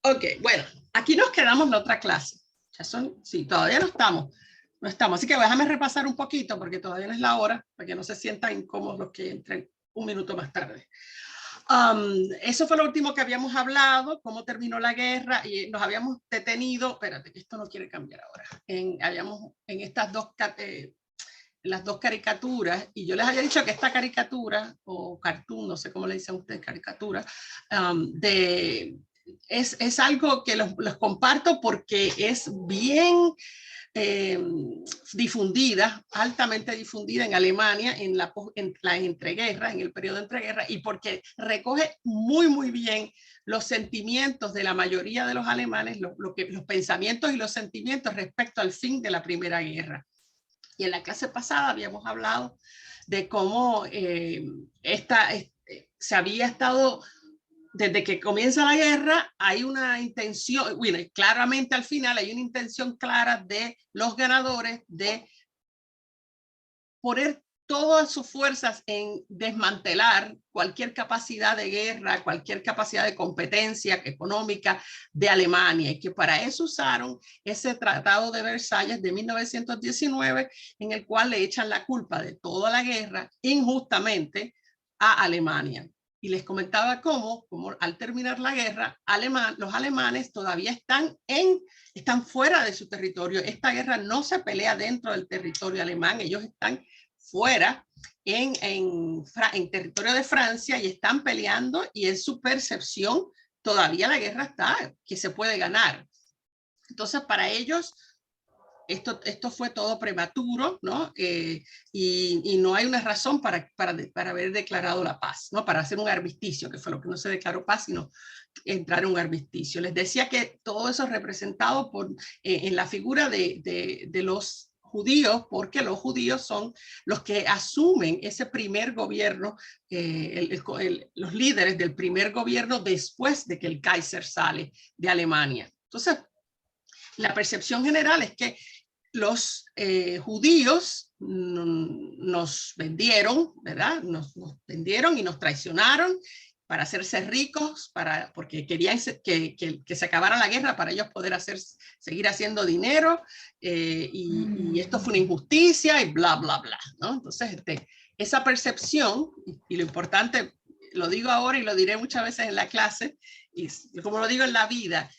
Ok, bueno, aquí nos quedamos la otra clase. Ya son, sí, todavía no estamos. No estamos, así que déjame repasar un poquito porque todavía no es la hora, para que no se sientan incómodos los que entren un minuto más tarde. Eso fue lo último que habíamos hablado, cómo terminó la guerra y nos habíamos detenido, espérate que esto no quiere cambiar ahora, en estas las dos caricaturas, y yo les había dicho que esta caricatura, o cartoon, no sé cómo le dicen ustedes, caricatura, es algo que los comparto porque es bien eh, difundida, altamente difundida en Alemania en la entreguerra, en el periodo de entreguerra, y porque recoge muy bien los sentimientos de la mayoría de los alemanes, los pensamientos y los sentimientos respecto al fin de la Primera Guerra. Y en la clase pasada habíamos hablado de cómo se había estado, desde que comienza la guerra, hay una intención, bueno, claramente al final hay una intención clara de los ganadores de poner todas sus fuerzas en desmantelar cualquier capacidad de guerra, cualquier capacidad de competencia económica de Alemania, y que para eso usaron ese Tratado de Versalles de 1919, en el cual le echan la culpa de toda la guerra injustamente a Alemania. Y les comentaba cómo al terminar la guerra, los alemanes todavía están fuera de su territorio. Esta guerra no se pelea dentro del territorio alemán, ellos están fuera en territorio de Francia y están peleando, y en su percepción todavía la guerra está, que se puede ganar. Entonces para ellos esto fue todo prematuro, ¿no? Y no hay una razón para haber declarado la paz, ¿no? Para hacer un armisticio, que fue lo que no se declaró paz, sino entrar en un armisticio. Les decía que todo eso es representado en la figura de los judíos, porque los judíos son los que asumen ese primer gobierno, los líderes del primer gobierno después de que el Kaiser sale de Alemania. Entonces, la percepción general es que los judíos nos vendieron, ¿verdad? Nos vendieron y nos traicionaron para hacerse ricos, porque querían que se acabara la guerra para ellos poder seguir haciendo dinero, y esto fue una injusticia y bla, bla, bla, ¿no? Entonces, esa percepción, y lo importante, lo digo ahora y lo diré muchas veces en la clase, y como lo digo en la vida,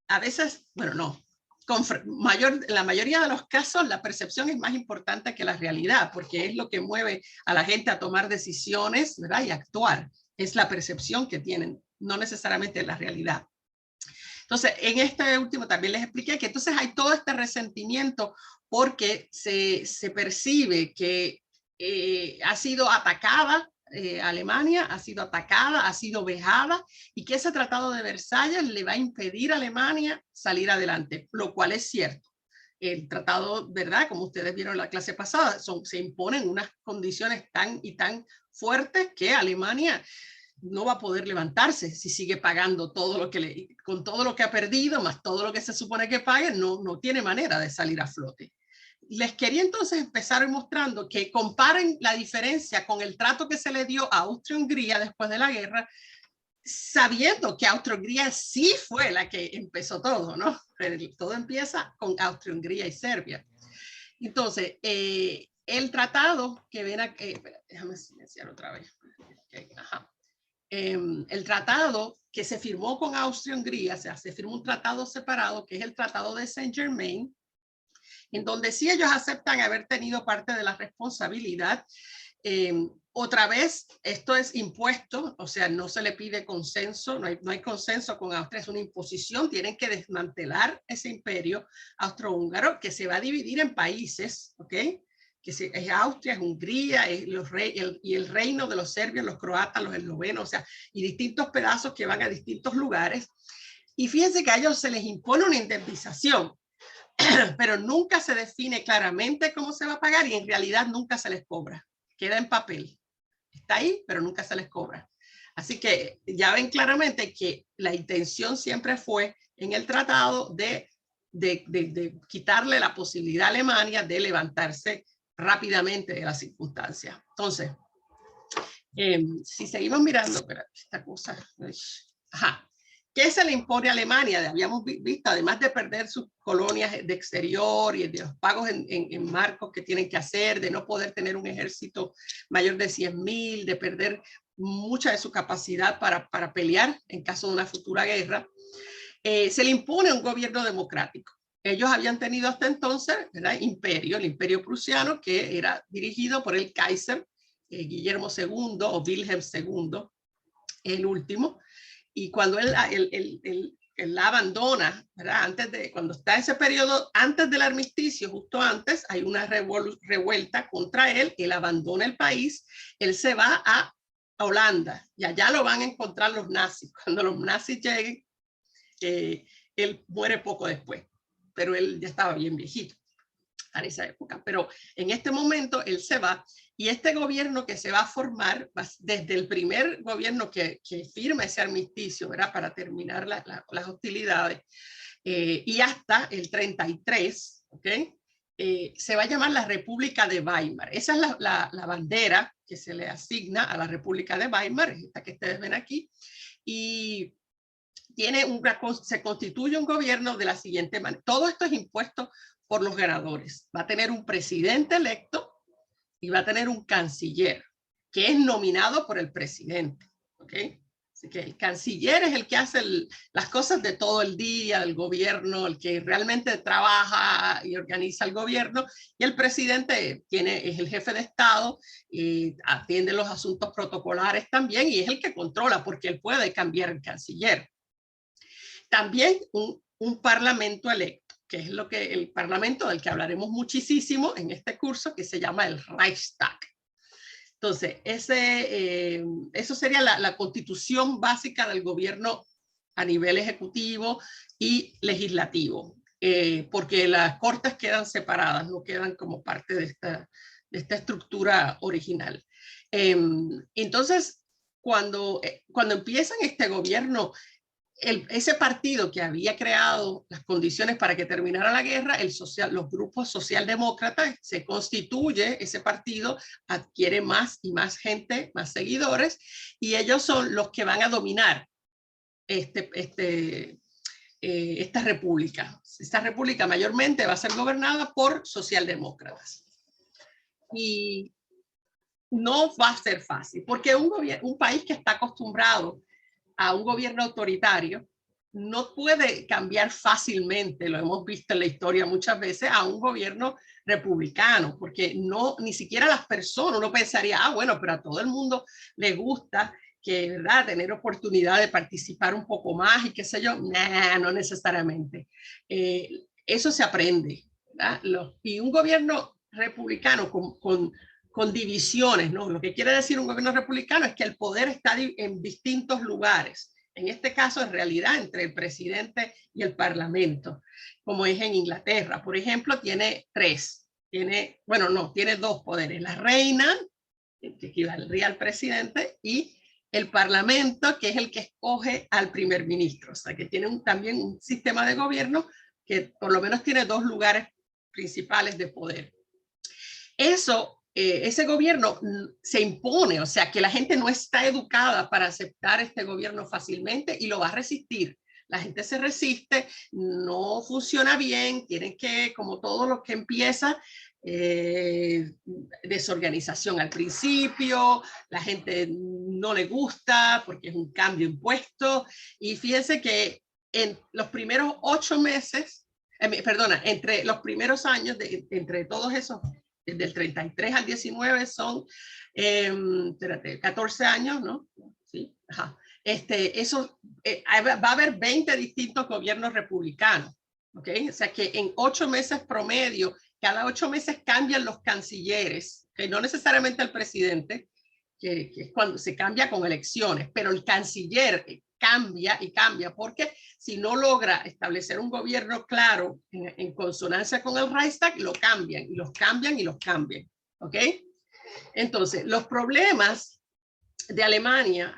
a veces, bueno, no, en la mayoría de los casos la percepción es más importante que la realidad, porque es lo que mueve a la gente a tomar decisiones, ¿verdad? Y actuar. Es la percepción que tienen, no necesariamente la realidad. Entonces, en este último también les expliqué que entonces hay todo este resentimiento porque se percibe que ha sido atacada, Alemania ha sido atacada, ha sido vejada, y que ese Tratado de Versalles le va a impedir a Alemania salir adelante, lo cual es cierto. El tratado, ¿verdad? Como ustedes vieron en la clase pasada, se imponen unas condiciones tan fuertes que Alemania no va a poder levantarse si sigue pagando con todo lo que ha perdido, más todo lo que se supone que pague, no tiene manera de salir a flote. Les quería entonces empezar mostrando que comparen la diferencia con el trato que se le dio a Austria-Hungría después de la guerra, sabiendo que Austria-Hungría sí fue la que empezó todo, ¿no? Todo empieza con Austria-Hungría y Serbia. Entonces, el tratado que ven aquí, déjame silenciar otra vez. Okay, ajá. El tratado que se firmó con Austria-Hungría, o sea, se firmó un tratado separado, que es el Tratado de Saint-Germain, en donde sí ellos aceptan haber tenido parte de la responsabilidad. Otra vez, esto es impuesto, o sea, no se le pide consenso, no hay consenso con Austria, es una imposición, tienen que desmantelar ese imperio austrohúngaro que se va a dividir en países, ¿ok? Que es Austria, es Hungría, y el reino de los serbios, los croatas, los eslovenos, o sea, y distintos pedazos que van a distintos lugares. Y fíjense que a ellos se les impone una indemnización, pero nunca se define claramente cómo se va a pagar, y en realidad nunca se les cobra. Queda en papel. Está ahí, pero nunca se les cobra. Así que ya ven claramente que la intención siempre fue en el tratado de quitarle la posibilidad a Alemania de levantarse rápidamente de las circunstancias. Entonces, si seguimos mirando, espera, esta cosa, ajá. ¿Qué se le impone a Alemania? Habíamos visto, además de perder sus colonias de exterior y de los pagos en marcos que tienen que hacer, de no poder tener un ejército mayor de 100.000, de perder mucha de su capacidad para pelear en caso de una futura guerra, se le impone un gobierno democrático. Ellos habían tenido hasta entonces, ¿verdad?, imperio, el imperio prusiano, que era dirigido por el Kaiser, Guillermo II o Wilhelm II, el último. Y cuando él la abandona, ¿verdad?, cuando está ese periodo, antes del armisticio, justo antes, hay una revuelta contra él, él abandona el país, él se va a Holanda, y allá lo van a encontrar los nazis. Cuando los nazis lleguen, él muere poco después, pero él ya estaba bien viejito en esa época. Pero en este momento él se va, y este gobierno que se va a formar, desde el primer gobierno que firma ese armisticio, ¿verdad?, para terminar las hostilidades, y hasta el 33, ¿ok?, se va a llamar la República de Weimar. Esa es la bandera que se le asigna a la República de Weimar, esta que ustedes ven aquí, y se constituye un gobierno de la siguiente manera. Todo esto es impuesto por los ganadores. Va a tener un presidente electo y va a tener un canciller, que es nominado por el presidente, ¿ok? Así que el canciller es el que hace las cosas de todo el día del gobierno, el que realmente trabaja y organiza el gobierno, y el presidente es el jefe de Estado y atiende los asuntos protocolares también, y es el que controla, porque él puede cambiar el canciller. También un parlamento electo, que es el parlamento del que hablaremos muchísimo en este curso, que se llama el Reichstag. Entonces, eso sería la constitución básica del gobierno a nivel ejecutivo y legislativo, porque las cortes quedan separadas, no quedan como parte de esta estructura original. Entonces, cuando empiezan este gobierno, ese partido que había creado las condiciones para que terminara la guerra, los grupos socialdemócratas, se constituye ese partido, adquiere más y más gente, más seguidores, y ellos son los que van a dominar esta república. Esta república mayormente va a ser gobernada por socialdemócratas. Y no va a ser fácil, porque un país que está acostumbrado a un gobierno autoritario no puede cambiar fácilmente, lo hemos visto en la historia muchas veces, a un gobierno republicano, porque ni siquiera las personas, uno pensaría, bueno, pero a todo el mundo le gusta que, ¿verdad?, tener oportunidad de participar un poco más y qué sé yo. No necesariamente. Eso se aprende, ¿verdad? Y un gobierno republicano con divisiones, ¿no? Lo que quiere decir un gobierno republicano es que el poder está en distintos lugares. En este caso, en realidad, entre el presidente y el parlamento, como es en Inglaterra. Por ejemplo, tiene tiene dos poderes. La reina, que equivaldría al presidente, y el parlamento, que es el que escoge al primer ministro. O sea, que tiene también un sistema de gobierno que por lo menos tiene dos lugares principales de poder. Ese gobierno se impone, o sea que la gente no está educada para aceptar este gobierno fácilmente y lo va a resistir. La gente se resiste, no funciona bien, tienen que, como todo lo que empieza, desorganización al principio, la gente no le gusta porque es un cambio impuesto, y fíjense que en los primeros 8 meses, entre los primeros años, entre todos esos, del 33 al 19 son 14 años, ¿no? Sí, ajá. Va a haber 20 distintos gobiernos republicanos, ¿ok? O sea que en 8 meses promedio, cada 8 meses cambian los cancilleres, que no necesariamente el presidente, que es cuando se cambia con elecciones, pero el canciller cambia y cambia, porque si no logra establecer un gobierno claro en consonancia con el Reichstag, lo cambian y los cambian y los cambian, ¿ok? Entonces, los problemas de Alemania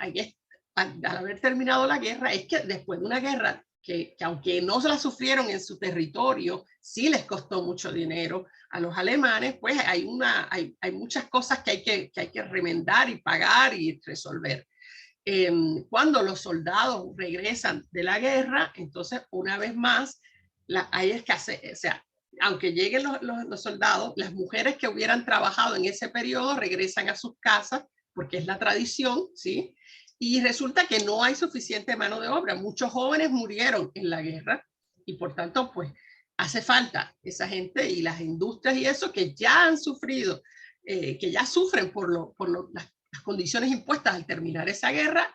al haber terminado la guerra es que después de una guerra que aunque no se la sufrieron en su territorio, sí les costó mucho dinero a los alemanes, pues hay muchas cosas que hay que remendar y pagar y resolver. cuando los soldados regresan de la guerra, entonces una vez más, hay escasez, o sea, aunque lleguen los soldados, las mujeres que hubieran trabajado en ese periodo regresan a sus casas, porque es la tradición, ¿sí? Y resulta que no hay suficiente mano de obra. Muchos jóvenes murieron en la guerra y por tanto, pues, hace falta esa gente y las industrias y eso que ya han sufrido, que ya sufren por las condiciones impuestas al terminar esa guerra,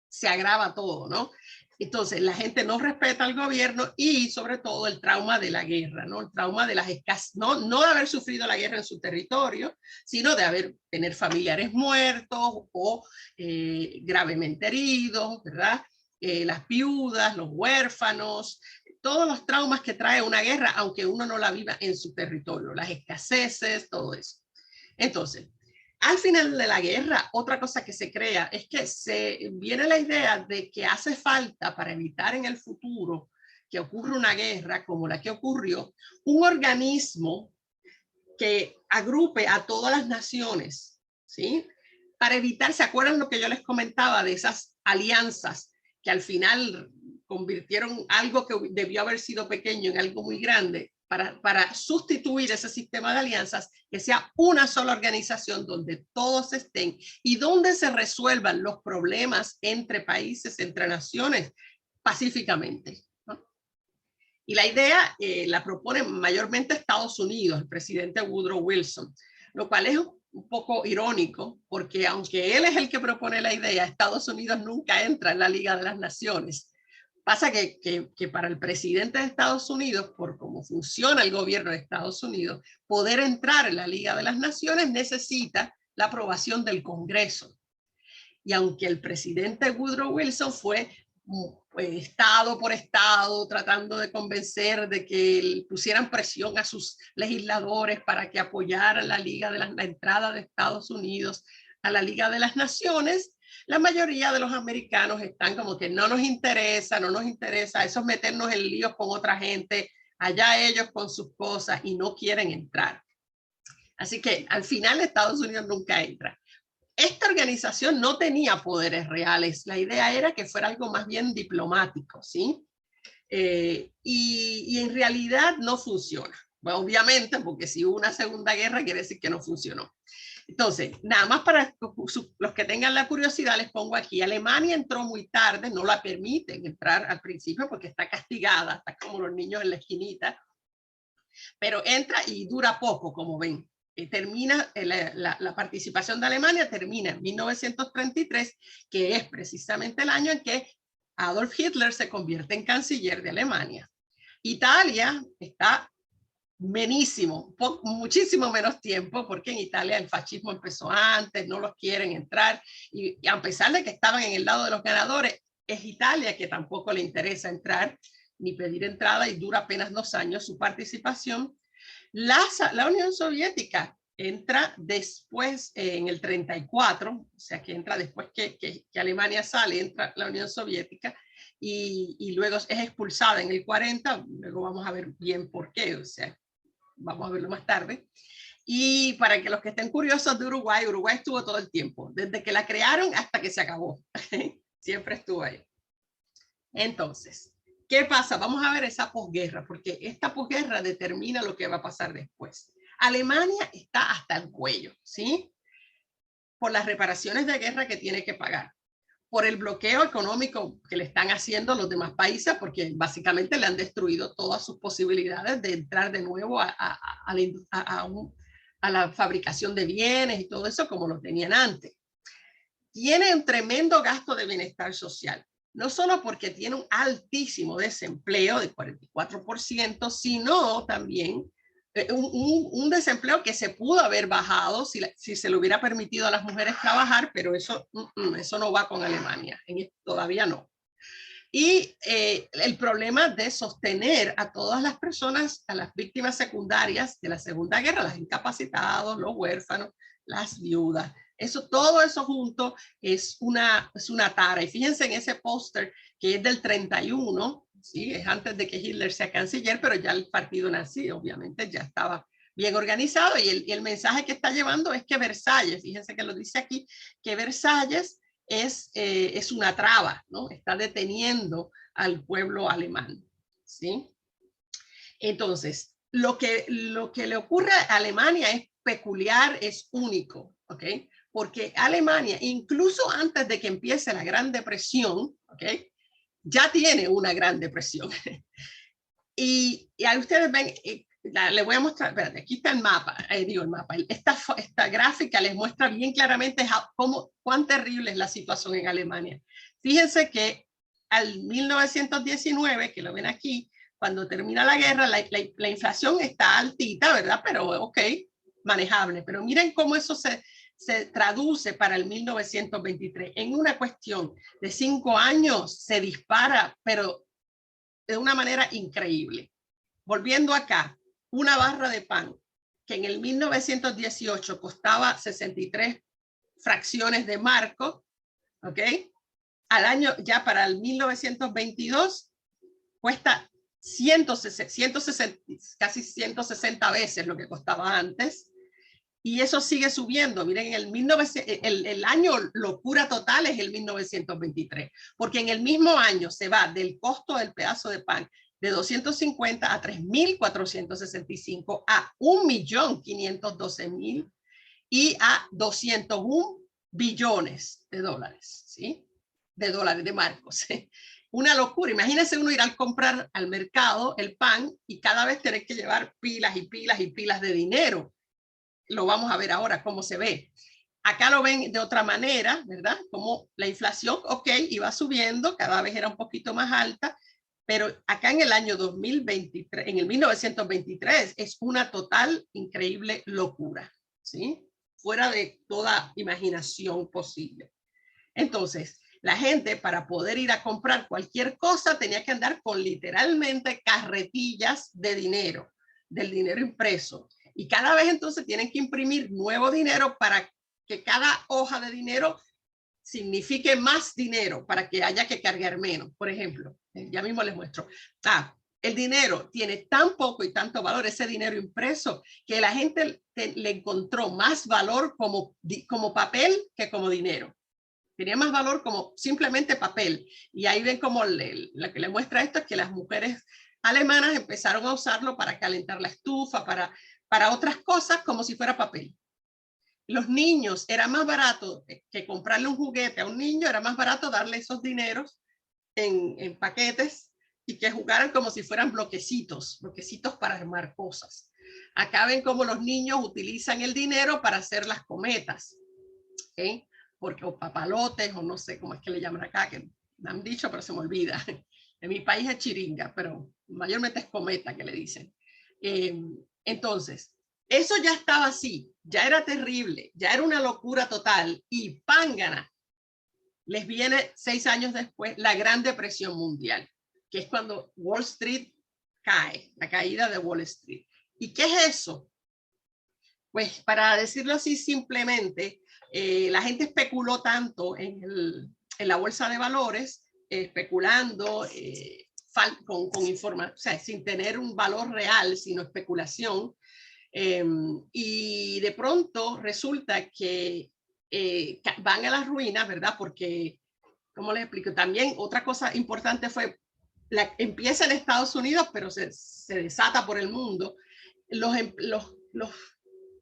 se agrava todo, ¿no? Entonces, la gente no respeta al gobierno y sobre todo el trauma de la guerra, ¿no? El trauma de las escasez, no de haber sufrido la guerra en su territorio, sino de tener familiares muertos o gravemente heridos, ¿verdad? Las viudas, los huérfanos, todos los traumas que trae una guerra, aunque uno no la viva en su territorio, las escaseces, todo eso. Entonces, al final de la guerra, otra cosa que se crea es que se viene la idea de que hace falta para evitar en el futuro que ocurra una guerra como la que ocurrió, un organismo que agrupe a todas las naciones, ¿sí? Para evitar, ¿se acuerdan lo que yo les comentaba de esas alianzas que al final convirtieron algo que debió haber sido pequeño en algo muy grande? Para sustituir ese sistema de alianzas, que sea una sola organización donde todos estén y donde se resuelvan los problemas entre países, entre naciones, pacíficamente, ¿no? Y la idea la propone mayormente Estados Unidos, el presidente Woodrow Wilson, lo cual es un poco irónico, porque aunque él es el que propone la idea, Estados Unidos nunca entra en la Liga de las Naciones. Pasa que para el presidente de Estados Unidos, por cómo funciona el gobierno de Estados Unidos, poder entrar en la Liga de las Naciones necesita la aprobación del Congreso. Y aunque el presidente Woodrow Wilson fue estado por estado tratando de convencer de que pusieran presión a sus legisladores para que apoyaran la entrada de Estados Unidos a la Liga de las Naciones, la mayoría de los americanos están como que no nos interesa, eso es meternos en líos con otra gente, allá ellos con sus cosas y no quieren entrar. Así que al final Estados Unidos nunca entra. Esta organización no tenía poderes reales, la idea era que fuera algo más bien diplomático, ¿sí? Y en realidad no funciona. Bueno, obviamente, porque si hubo una segunda guerra quiere decir que no funcionó. Entonces, nada más para los que tengan la curiosidad, les pongo aquí, Alemania entró muy tarde, no la permiten entrar al principio porque está castigada, está como los niños en la esquinita, pero entra y dura poco, como ven. Termina la participación de Alemania, termina en 1933, que es precisamente el año en que Adolf Hitler se convierte en canciller de Alemania. Italia está menísimo, muchísimo menos tiempo, porque en Italia el fascismo empezó antes, no los quieren entrar, y a pesar de que estaban en el lado de los ganadores, es Italia que tampoco le interesa entrar, ni pedir entrada, y dura apenas 2 años su participación. La Unión Soviética entra después, en el 34, o sea que entra después que Alemania sale, entra la Unión Soviética, y luego es expulsada en el 40, luego vamos a ver bien por qué, o sea, vamos a verlo más tarde. Y para que los que estén curiosos de Uruguay, Uruguay estuvo todo el tiempo, desde que la crearon hasta que se acabó. Siempre estuvo ahí. Entonces, ¿qué pasa? Vamos a ver esa posguerra, porque esta posguerra determina lo que va a pasar después. Alemania está hasta el cuello, ¿sí? Por las reparaciones de guerra que tiene que pagar, por el bloqueo económico que le están haciendo los demás países, porque básicamente le han destruido todas sus posibilidades de entrar de nuevo a la fabricación de bienes y todo eso como lo tenían antes. Tiene un tremendo gasto de bienestar social, no solo porque tiene un altísimo desempleo de 44%, sino también un desempleo que se pudo haber bajado si se le hubiera permitido a las mujeres trabajar, pero eso no va con Alemania, todavía no. Y el problema de sostener a todas las personas, a las víctimas secundarias de la Segunda Guerra, los incapacitados, los huérfanos, las viudas, todo eso junto es una tara. Y fíjense en ese póster que es del 31, ¿sí? Es antes de que Hitler sea canciller, pero ya el partido nazi, obviamente, ya estaba bien organizado, y el mensaje que está llevando es que Versalles, fíjense que lo dice aquí, que Versalles es una traba, ¿no? Está deteniendo al pueblo alemán, ¿sí? Entonces, lo que le ocurre a Alemania es peculiar, es único, ¿ok? Porque Alemania, incluso antes de que empiece la Gran Depresión, ¿ok? Ya tiene una Gran Depresión. Y ahí ustedes ven, le voy a mostrar, espérate, aquí está el mapa, esta gráfica les muestra bien claramente cuán terrible es la situación en Alemania. Fíjense que al 1919, que lo ven aquí, cuando termina la guerra, la inflación está altita, ¿verdad? Pero ok, manejable. Pero miren cómo eso se traduce para el 1923. En una cuestión de 5 años se dispara, pero de una manera increíble. Volviendo acá, una barra de pan que en el 1918 costaba 63 fracciones de marco, ¿ok? Al año, ya para el 1922, cuesta 160, casi 160 veces lo que costaba antes. Y eso sigue subiendo. Miren, el año locura total es el 1923, porque en el mismo año se va del costo del pedazo de pan de 250 a 3.465 a 1.512.000 y a 201 billones de dólares, ¿sí? De dólares, de marcos. ¿Sí? Una locura. Imagínense uno ir a comprar al mercado el pan y cada vez tener que llevar pilas y pilas y pilas de dinero. Lo vamos a ver ahora cómo se ve. Acá lo ven de otra manera, ¿verdad? Como la inflación, ok, iba subiendo, cada vez era un poquito más alta, pero acá en el año 2023, en el 1923, es una total, increíble locura, ¿sí? Fuera de toda imaginación posible. Entonces, la gente para poder ir a comprar cualquier cosa tenía que andar con literalmente carretillas de dinero, del dinero impreso. Y cada vez entonces tienen que imprimir nuevo dinero para que cada hoja de dinero signifique más dinero, para que haya que cargar menos. Por ejemplo, ya mismo les muestro. El dinero tiene tan poco y tanto valor, ese dinero impreso, que la gente le encontró más valor como papel que como dinero. Tenía más valor como simplemente papel. Y ahí ven como lo que le muestra esto es que las mujeres alemanas empezaron a usarlo para calentar la estufa, para otras cosas como si fuera papel. Los niños, era más barato que comprarle un juguete a un niño, era más barato darle esos dineros en paquetes y que jugaran como si fueran bloquecitos para armar cosas. Acá ven cómo los niños utilizan el dinero para hacer las cometas, ¿okay? Porque o papalotes o no sé cómo es que le llaman acá, que me han dicho pero se me olvida. En mi país es chiringa, pero mayormente es cometa que le dicen. Entonces, eso ya estaba así, ya era terrible, ya era una locura total y pángana. Les viene 6 años después la Gran Depresión Mundial, que es cuando Wall Street cae, la caída de Wall Street. ¿Y qué es eso? Pues para decirlo así simplemente, la gente especuló tanto en la bolsa de valores, especulando con información, o sea, sin tener un valor real, sino especulación. Y de pronto resulta que van a las ruinas, ¿verdad? Porque, ¿cómo les explico? También otra cosa importante fue, empieza en Estados Unidos, pero se desata por el mundo. Los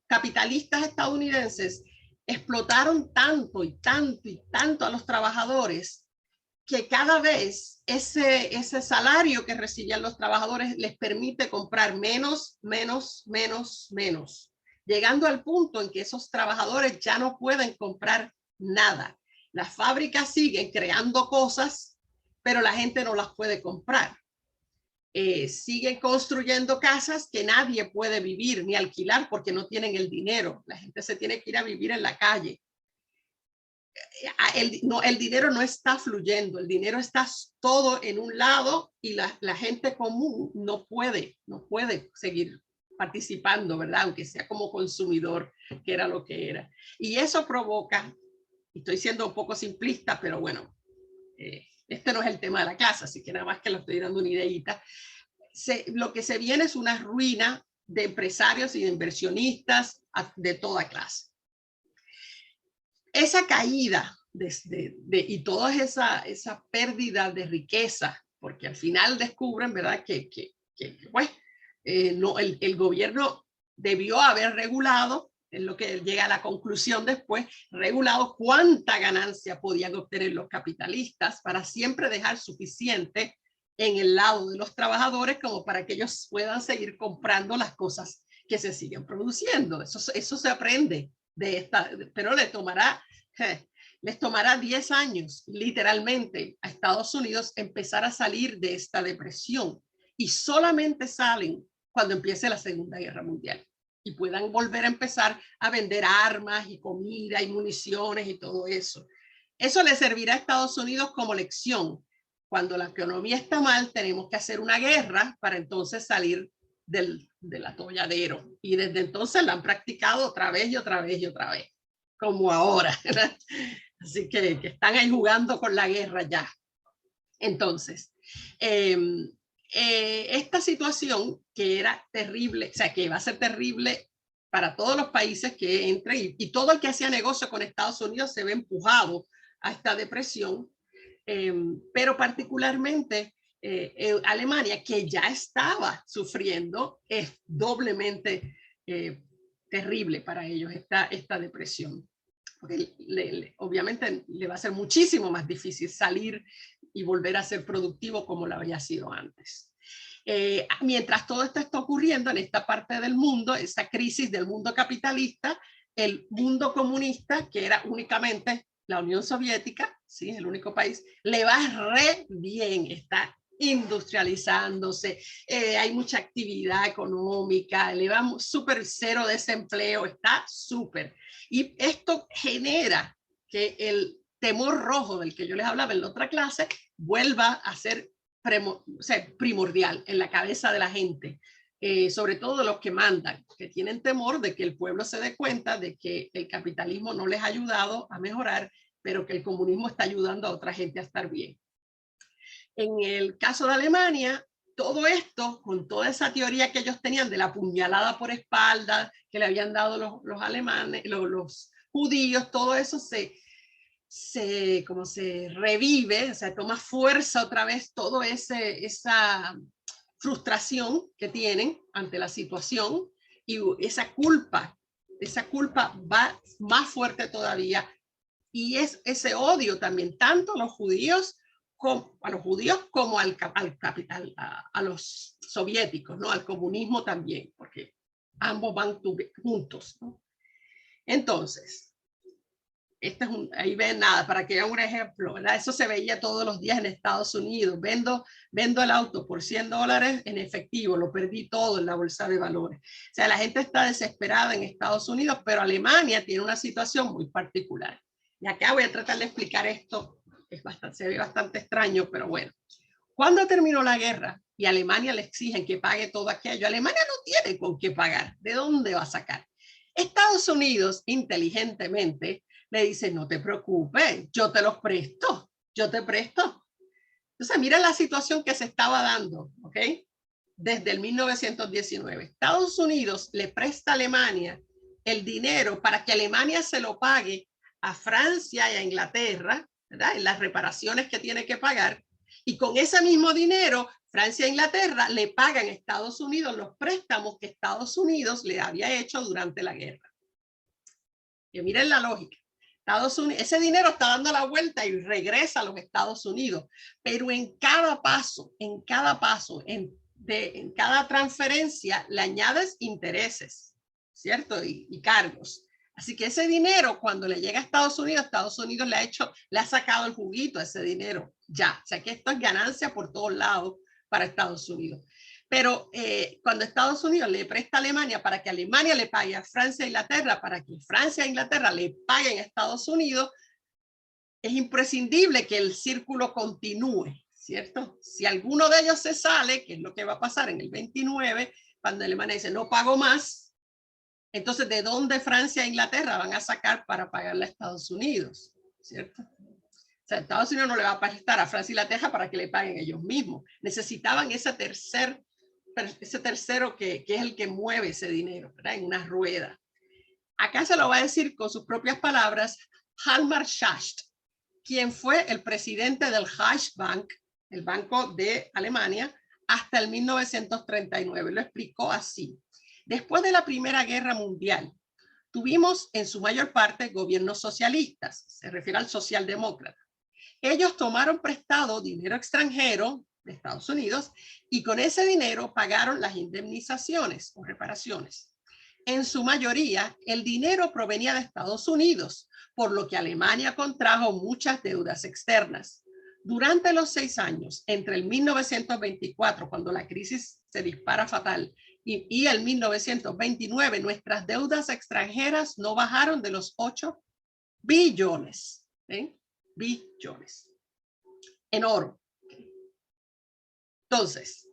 capitalistas estadounidenses explotaron tanto y tanto y tanto a los trabajadores que cada vez ese salario que recibían los trabajadores les permite comprar menos, llegando al punto en que esos trabajadores ya no pueden comprar nada. Las fábricas siguen creando cosas, pero la gente no las puede comprar. Siguen construyendo casas que nadie puede vivir ni alquilar porque no tienen el dinero. La gente se tiene que ir a vivir en la calle. El dinero no está fluyendo, el dinero está todo en un lado y la gente común no puede seguir participando, ¿verdad? Aunque sea como consumidor, que era lo que era. Y eso provoca, y estoy siendo un poco simplista, pero bueno, este no es el tema de la clase, así que nada más que lo estoy dando una ideita. Lo que se viene es una ruina de empresarios y de inversionistas de toda clase. Esa caída y toda esa pérdida de riqueza, porque al final descubren, ¿verdad? Pues, no, el gobierno debió haber regulado, es lo que llega a la conclusión después, regulado cuánta ganancia podían obtener los capitalistas para siempre dejar suficiente en el lado de los trabajadores como para que ellos puedan seguir comprando las cosas que se siguen produciendo. Eso se aprende de esta, pero les tomará 10 años literalmente a Estados Unidos empezar a salir de esta depresión, y solamente salen cuando empiece la Segunda Guerra Mundial y puedan volver a empezar a vender armas y comida y municiones y todo eso. Eso le servirá a Estados Unidos como lección. Cuando la economía está mal, tenemos que hacer una guerra para entonces salir del atolladero. Y desde entonces la han practicado otra vez y otra vez y otra vez, como ahora. Así que están ahí jugando con la guerra ya. Entonces, esta situación que era terrible, o sea, que va a ser terrible para todos los países que entren, y todo el que hacía negocio con Estados Unidos se ve empujado a esta depresión, pero particularmente Alemania, que ya estaba sufriendo, es doblemente terrible para ellos esta depresión. Porque obviamente le va a ser muchísimo más difícil salir y volver a ser productivo como lo había sido antes. Mientras todo esto está ocurriendo en esta parte del mundo, esa crisis del mundo capitalista, el mundo comunista, que era únicamente la Unión Soviética, ¿sí? El único país, le va re bien, está industrializándose, hay mucha actividad económica, le va súper, cero desempleo, está súper. Y esto genera que el temor rojo del que yo les hablaba en la otra clase vuelva a ser primordial en la cabeza de la gente, sobre todo de los que mandan, que tienen temor de que el pueblo se dé cuenta de que el capitalismo no les ha ayudado a mejorar, pero que el comunismo está ayudando a otra gente a estar bien. En el caso de Alemania, todo esto, con toda esa teoría que ellos tenían de la puñalada por espalda que le habían dado los alemanes, los judíos, todo eso como se revive, o sea, toma fuerza otra vez, toda esa frustración que tienen ante la situación, y esa culpa va más fuerte todavía, y es ese odio también, tanto a los judíos como al capital, a los soviéticos, ¿no? Al comunismo también, porque ambos van juntos, ¿no? Entonces, ahí ven nada, para que vean un ejemplo, ¿verdad? Eso se veía todos los días en Estados Unidos. Vendo el auto por $100 en efectivo, lo perdí todo en la bolsa de valores. O sea, la gente está desesperada en Estados Unidos, pero Alemania tiene una situación muy particular. Y acá voy a tratar de explicar esto, se ve bastante extraño, pero bueno. Cuando terminó la guerra y a Alemania le exigen que pague todo aquello, Alemania no tiene con qué pagar. ¿De dónde va a sacar? Estados Unidos, inteligentemente, le dice, no te preocupes, yo te los presto, yo te presto. Entonces, mira la situación que se estaba dando, ¿ok? Desde el 1919. Estados Unidos le presta a Alemania el dinero para que Alemania se lo pague a Francia y a Inglaterra, ¿verdad? En las reparaciones que tiene que pagar. Y con ese mismo dinero, Francia e Inglaterra le pagan a Estados Unidos los préstamos que Estados Unidos le había hecho durante la guerra. Y miren la lógica. Estados Unidos, ese dinero está dando la vuelta y regresa a los Estados Unidos, pero en cada paso, en cada transferencia le añades intereses, ¿cierto? Y cargos. Así que ese dinero, cuando le llega a Estados Unidos le ha sacado el juguito a ese dinero ya. O sea que esto es ganancia por todos lados para Estados Unidos. Pero cuando Estados Unidos le presta a Alemania para que Alemania le pague a Francia e Inglaterra, para que Francia e Inglaterra le paguen a Estados Unidos, es imprescindible que el círculo continúe, ¿cierto? Si alguno de ellos se sale, que es lo que va a pasar en el 29, cuando Alemania dice no pago más, entonces ¿de dónde Francia e Inglaterra van a sacar para pagarle a Estados Unidos? ¿Cierto? O sea, Estados Unidos no le va a prestar a Francia e Inglaterra para que le paguen ellos mismos. Necesitaban ese tercero que es el que mueve ese dinero, ¿verdad? En una rueda. Acá se lo va a decir con sus propias palabras Hjalmar Schacht, quien fue el presidente del Reichsbank, el Banco de Alemania, hasta el 1939. Lo explicó así. Después de la Primera Guerra Mundial, tuvimos en su mayor parte gobiernos socialistas, se refiere al socialdemócrata. Ellos tomaron prestado dinero extranjero de Estados Unidos y con ese dinero pagaron las indemnizaciones o reparaciones. En su mayoría, el dinero provenía de Estados Unidos, por lo que Alemania contrajo muchas deudas externas. Durante los 6 años, entre el 1924, cuando la crisis se dispara fatal, y el 1929, nuestras deudas extranjeras no bajaron de los 8 billones. Billones. En oro. Entonces,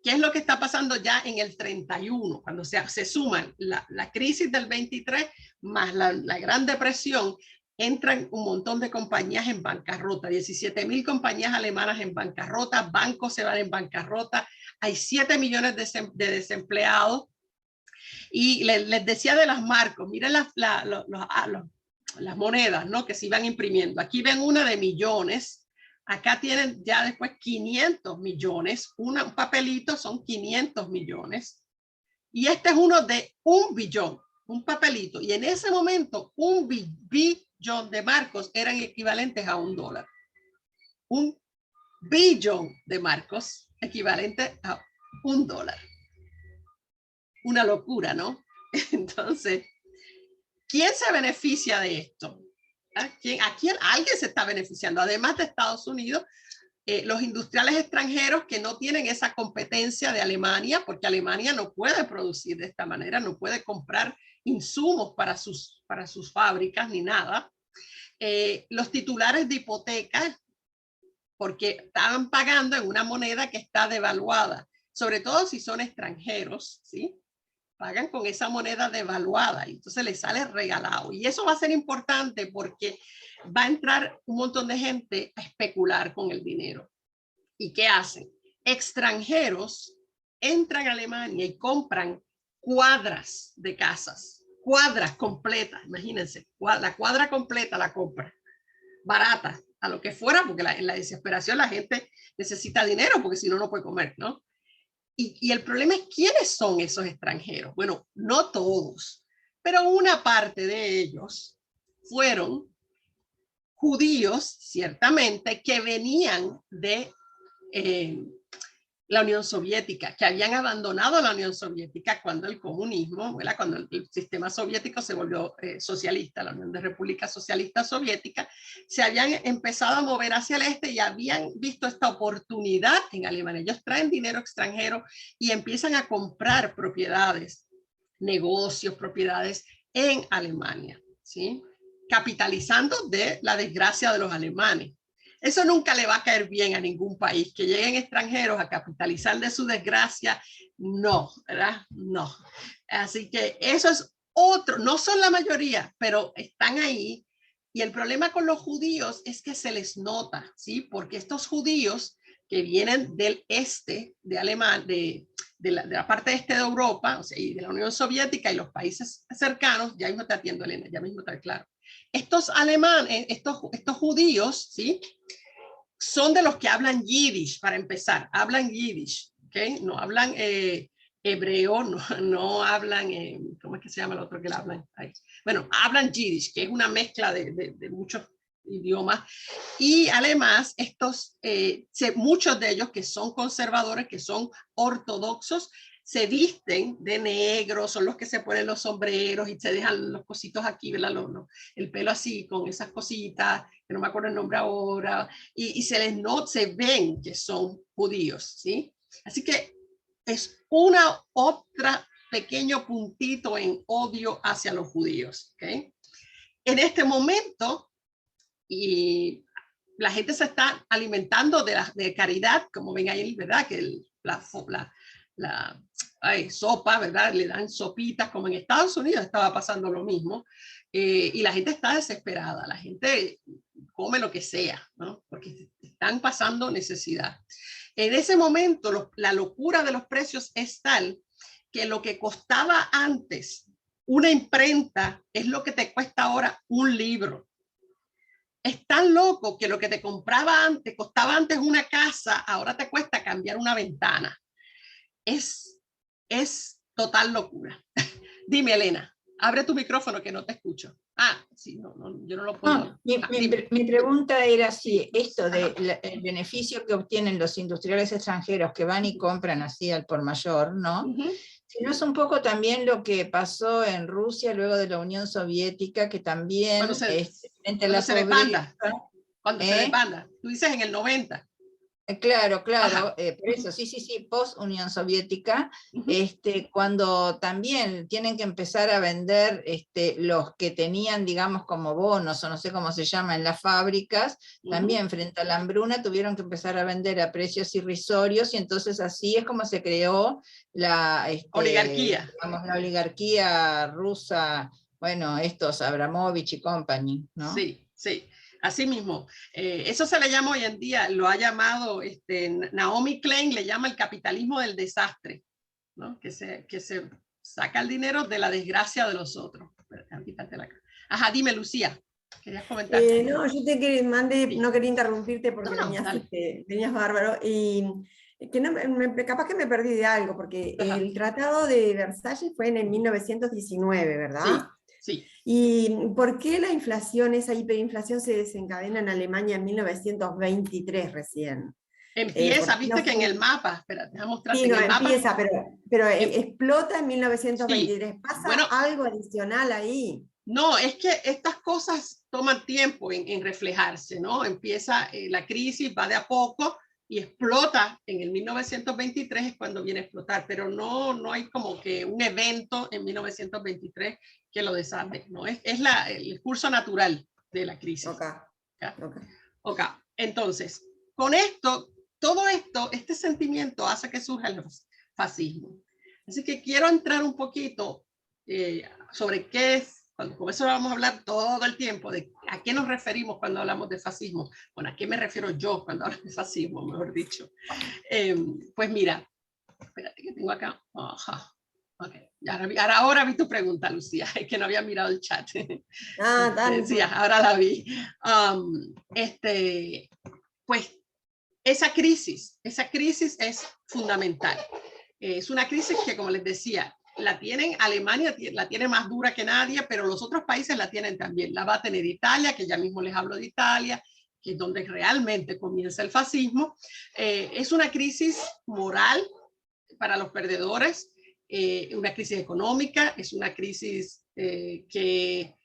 ¿qué es lo que está pasando ya en el 31? Cuando se suman la crisis del 23 más la Gran Depresión, entran un montón de compañías en bancarrota, 17,000 compañías alemanas en bancarrota, bancos se van en bancarrota, hay 7 millones de desempleados. Y les decía de las marcos, miren las monedas, ¿no? Que se iban imprimiendo. Aquí ven una de millones. Acá tienen ya después 500 millones. Un papelito son 500 millones. Y este es uno de 1 billón, un papelito. Y en ese momento, 1 billón de marcos eran equivalentes a $1. 1 billón de marcos equivalente a $1. Una locura, ¿no? Entonces, ¿quién se beneficia de esto? ¿Alguien se está beneficiando? Además de Estados Unidos, los industriales extranjeros que no tienen esa competencia de Alemania, porque Alemania no puede producir de esta manera, no puede comprar insumos para sus fábricas ni nada. Los titulares de hipotecas, porque estaban pagando en una moneda que está devaluada, sobre todo si son extranjeros, ¿sí? Pagan con esa moneda devaluada y entonces les sale regalado. Y eso va a ser importante porque va a entrar un montón de gente a especular con el dinero. ¿Y qué hacen? Extranjeros entran a Alemania y compran cuadras de casas, cuadras completas, imagínense, la cuadra completa la compra, barata, a lo que fuera, porque en la desesperación la gente necesita dinero porque si no, no puede comer, ¿no? Y el problema es quiénes son esos extranjeros. Bueno, no todos, pero una parte de ellos fueron judíos, ciertamente, que venían de la Unión Soviética, que habían abandonado la Unión Soviética cuando el comunismo, ¿verdad? Cuando el sistema soviético se volvió socialista, la Unión de Repúblicas Socialistas Soviéticas, se habían empezado a mover hacia el este y habían visto esta oportunidad en Alemania. Ellos traen dinero extranjero y empiezan a comprar propiedades, negocios, propiedades en Alemania, ¿sí? Capitalizando de la desgracia de los alemanes. Eso nunca le va a caer bien a ningún país, que lleguen extranjeros a capitalizar de su desgracia. No, ¿verdad? No. Así que eso es otro, no son la mayoría, pero están ahí. Y el problema con los judíos es que se les nota, ¿sí? Porque estos judíos que vienen del este de Alemania, de la parte este de Europa, o sea, y de la Unión Soviética y los países cercanos, ya mismo te atiendo, Elena, ya mismo está claro. Estos alemanes, estos judíos, ¿sí? Son de los que hablan yiddish, para empezar, hablan yiddish, ¿ok? No hablan hebreo, no hablan, ¿cómo es que se llama el otro que le hablan? Ahí. Bueno, hablan yiddish, que es una mezcla de muchos idiomas, y además muchos de ellos que son conservadores, que son ortodoxos, se visten de negro, son los que se ponen los sombreros y se dejan los cositos aquí, ¿verdad? El pelo así, con esas cositas, que no me acuerdo el nombre ahora, y se ven que son judíos, ¿sí? Así que es otra pequeño puntito en odio hacia los judíos, ¿ok? En este momento, y la gente se está alimentando de caridad, como ven ahí, ¿verdad? Que la sopa, ¿verdad? Le dan sopitas, como en Estados Unidos estaba pasando lo mismo, y la gente está desesperada, la gente come lo que sea, ¿no? Porque están pasando necesidad. En ese momento, la locura de los precios es tal que lo que costaba antes una imprenta es lo que te cuesta ahora un libro. es tan loco que lo que te compraba antes, costaba antes una casa, ahora te cuesta cambiar una ventana. Es total locura. Dime, Elena, abre tu micrófono que no te escucho. Ah, sí, no, yo no lo puedo. No, mi pregunta era si esto del beneficio que obtienen los industriales extranjeros que van y compran así al por mayor, ¿no? Si no es un poco también lo que pasó en Rusia luego de la Unión Soviética, que también frente a la pobreza. Cuando se desbanda, tú dices en el 90. Claro, por eso, sí, post-Unión Soviética, cuando también tienen que empezar a vender los que tenían, digamos, como bonos, o no sé cómo se llama, en las fábricas, también frente a la hambruna tuvieron que empezar a vender a precios irrisorios, y entonces así es como se creó la oligarquía. Digamos, la oligarquía rusa, bueno, estos Abramovich y company, ¿no? Sí, sí. Así mismo, eso se le llama hoy en día, lo ha llamado Naomi Klein, le llama el capitalismo del desastre, ¿no? Que se saca el dinero de la desgracia de los otros. Ajá, dime, Lucía, ¿querías comentar? No, yo te mandé, sí. No quería interrumpirte porque venías bárbaro, y que no, capaz que me perdí de algo, porque el Tratado de Versalles fue en el 1919, ¿verdad? Sí. Sí. ¿Y por qué la inflación, esa hiperinflación se desencadena en Alemania en 1923 recién? Empieza, viste que en el mapa, espera, déjame mostrarte. Sí, no, empieza, pero explota en 1923. Sí. ¿Pasa algo adicional ahí? No, es que estas cosas toman tiempo en reflejarse, ¿no? Empieza la crisis, va de a poco y explota en el 1923, es cuando viene a explotar, pero no hay como que un evento en 1923 que lo desate, ¿no? Es el curso natural de la crisis. Ok. Entonces, con esto, todo esto, este sentimiento hace que surja el fascismo. Así que quiero entrar un poquito sobre qué es, con eso vamos a hablar todo el tiempo, de a qué nos referimos cuando hablamos de fascismo. Bueno, ¿a qué me refiero yo cuando hablo de fascismo, mejor dicho? Pues mira, espérate que tengo acá. Ajá. Okay. Ahora vi tu pregunta, Lucía, es que no había mirado el chat. Sí, ahora la vi. Pues esa crisis es fundamental. Es una crisis que, como les decía, la tienen Alemania, la tiene más dura que nadie, pero los otros países la tienen también. La va a tener Italia, que ya mismo les hablo de Italia, que es donde realmente comienza el fascismo. Es una crisis moral para los perdedores, una crisis económica, es una crisis que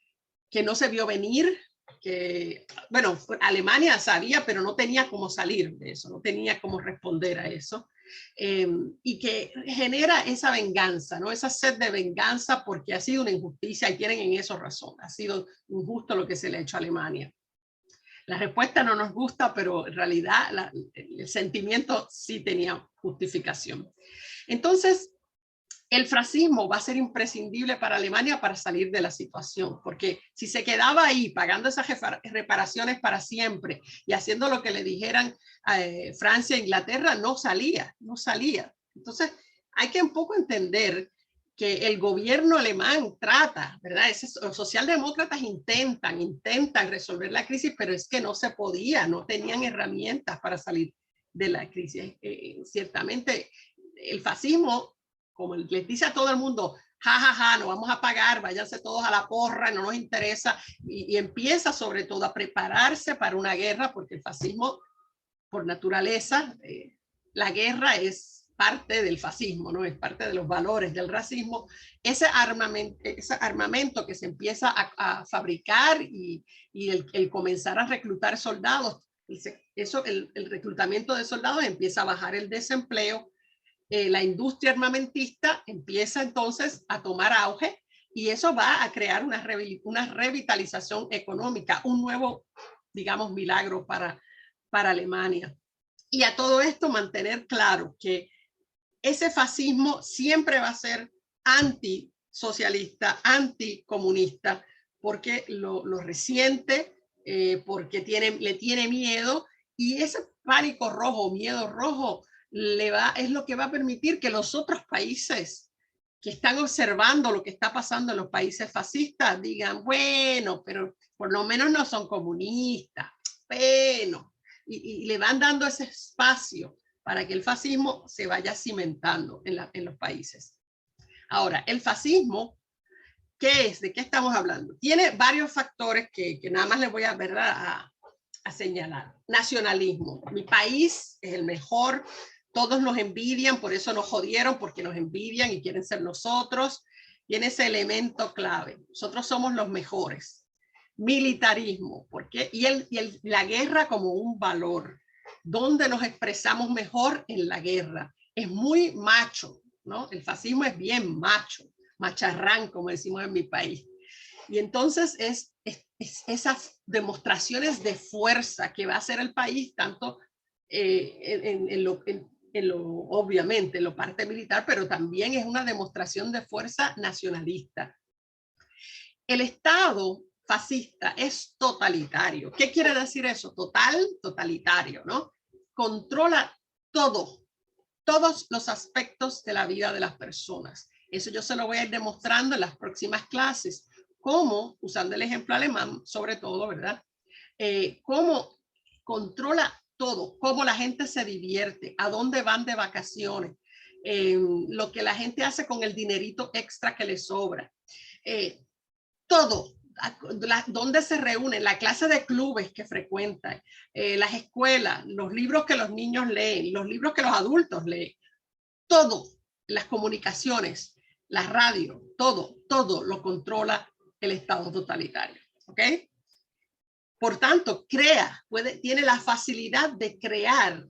no se vio venir, que, bueno, Alemania sabía, pero no tenía cómo salir de eso, no tenía cómo responder a eso. Y que genera esa venganza, ¿no? Esa sed de venganza porque ha sido una injusticia y tienen en eso razón. Ha sido injusto lo que se le ha hecho a Alemania. La respuesta no nos gusta, pero en realidad el sentimiento sí tenía justificación. Entonces, el fascismo va a ser imprescindible para Alemania para salir de la situación, porque si se quedaba ahí pagando esas reparaciones para siempre y haciendo lo que le dijeran Francia e Inglaterra, no salía. Entonces, hay que un poco entender que el gobierno alemán trata, ¿verdad? Los socialdemócratas intentan resolver la crisis, pero es que no se podía, no tenían herramientas para salir de la crisis. Ciertamente, el fascismo, como les dice a todo el mundo, no vamos a pagar, váyanse todos a la porra, no nos interesa, y empieza sobre todo a prepararse para una guerra, porque el fascismo, por naturaleza, la guerra es parte del fascismo, ¿no? Es parte de los valores del racismo. Ese armamento que se empieza a fabricar y el comenzar a reclutar soldados, el reclutamiento de soldados empieza a bajar el desempleo. La industria armamentista empieza entonces a tomar auge y eso va a crear una revitalización económica, un nuevo, digamos, milagro para Alemania. Y a todo esto mantener claro que ese fascismo siempre va a ser antisocialista, anticomunista, porque lo resiente, porque le tiene miedo, y ese pánico rojo, miedo rojo, es lo que va a permitir que los otros países que están observando lo que está pasando en los países fascistas digan, bueno, pero por lo menos no son comunistas, bueno, y le van dando ese espacio para que el fascismo se vaya cimentando en los países. Ahora, el fascismo, ¿qué es? ¿De qué estamos hablando? Tiene varios factores que nada más les voy a señalar. Nacionalismo. Mi país es el mejor, todos nos envidian, por eso nos jodieron, porque nos envidian y quieren ser nosotros. Tiene ese elemento clave. Nosotros somos los mejores. Militarismo, ¿por qué? La guerra como un valor. ¿Dónde nos expresamos mejor? En la guerra. Es muy macho, ¿no? El fascismo es bien macho, macharrán, como decimos en mi país. Y entonces es esas demostraciones de fuerza que va a hacer el país, tanto obviamente en lo parte militar, pero también es una demostración de fuerza nacionalista. El Estado fascista es totalitario. ¿Qué quiere decir eso? Totalitario, ¿no? Controla todos los aspectos de la vida de las personas. Eso yo se lo voy a ir demostrando en las próximas clases. Cómo, usando el ejemplo alemán, sobre todo, ¿verdad? Cómo controla todo, cómo la gente se divierte, a dónde van de vacaciones, lo que la gente hace con el dinerito extra que le sobra. Todo, dónde se reúnen, la clase de clubes que frecuentan, las escuelas, los libros que los niños leen, los libros que los adultos leen, todo, las comunicaciones, la radio, todo lo controla el Estado totalitario, ¿ok? Por tanto, tiene la facilidad de crear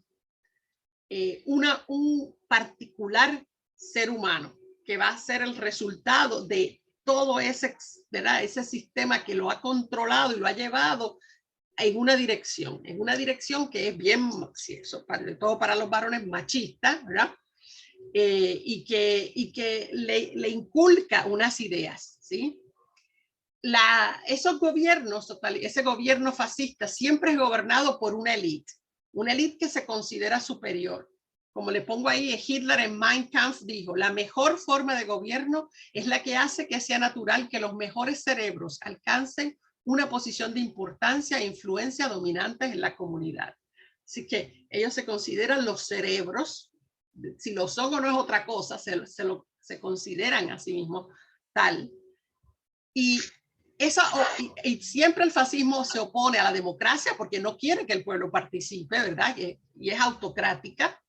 un particular ser humano que va a ser el resultado de todo ese sistema que lo ha controlado y lo ha llevado en una dirección que es bien, sobre todo para los varones machistas, ¿verdad? Y que le inculca unas ideas, ¿sí? Esos gobiernos, ese gobierno fascista siempre es gobernado por una élite que se considera superior. Como le pongo ahí, Hitler en Mein Kampf dijo, la mejor forma de gobierno es la que hace que sea natural que los mejores cerebros alcancen una posición de importancia e influencia dominantes en la comunidad. Así que ellos se consideran los cerebros, si lo son o no es otra cosa, se consideran a sí mismos tal. Y siempre el fascismo se opone a la democracia porque no quiere que el pueblo participe, ¿verdad? Y es autocrática.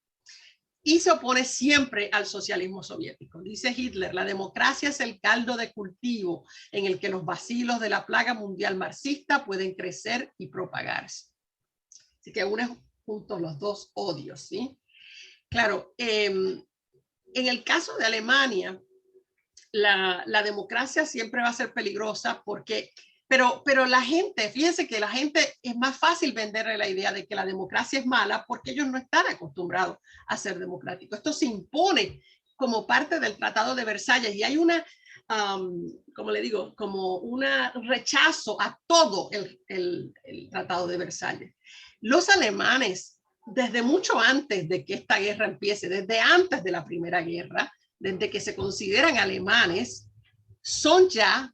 Y se opone siempre al socialismo soviético. Dice Hitler, la democracia es el caldo de cultivo en el que los bacilos de la plaga mundial marxista pueden crecer y propagarse. Así que une juntos los dos odios, ¿sí? Claro, en el caso de Alemania, la democracia siempre va a ser peligrosa porque, pero la gente, fíjense que la gente es más fácil venderle la idea de que la democracia es mala porque ellos no están acostumbrados a ser democráticos. Esto se impone como parte del Tratado de Versalles y hay como le digo, como un rechazo a todo el Tratado de Versalles. Los alemanes, desde mucho antes de que esta guerra empiece, desde antes de la Primera Guerra, desde que se consideran alemanes, son ya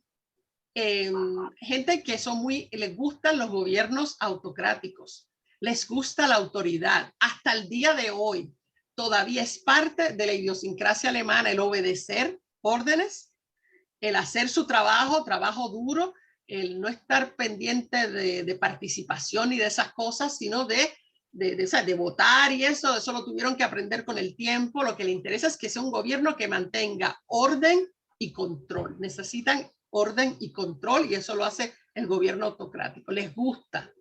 gente que les gustan los gobiernos autocráticos, les gusta la autoridad. Hasta el día de hoy todavía es parte de la idiosincrasia alemana el obedecer órdenes, el hacer su trabajo duro, el no estar pendiente de participación y de esas cosas, sino de votar y eso lo tuvieron que aprender con el tiempo. Lo que le interesa es que sea un gobierno que mantenga orden y control. Necesitan orden y control y eso lo hace el gobierno autocrático. Les gusta.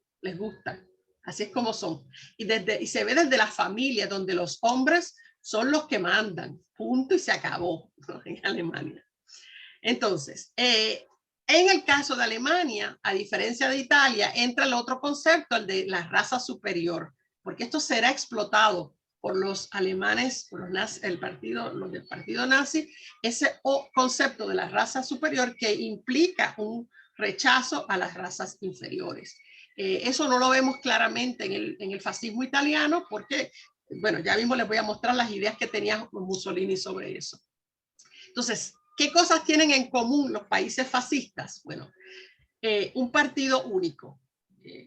Así es como son. Y se ve desde la familia, donde los hombres son los que mandan. Punto y se acabó, ¿no? En Alemania. Entonces, en el caso de Alemania, a diferencia de Italia, entra el otro concepto, el de la raza superior, porque esto será explotado por los alemanes, por los del partido nazi, ese concepto de la raza superior que implica un rechazo a las razas inferiores. Eso no lo vemos claramente en el fascismo italiano porque, bueno, ya mismo les voy a mostrar las ideas que tenía Mussolini sobre eso. Entonces, ¿qué cosas tienen en común los países fascistas? Bueno, un partido único.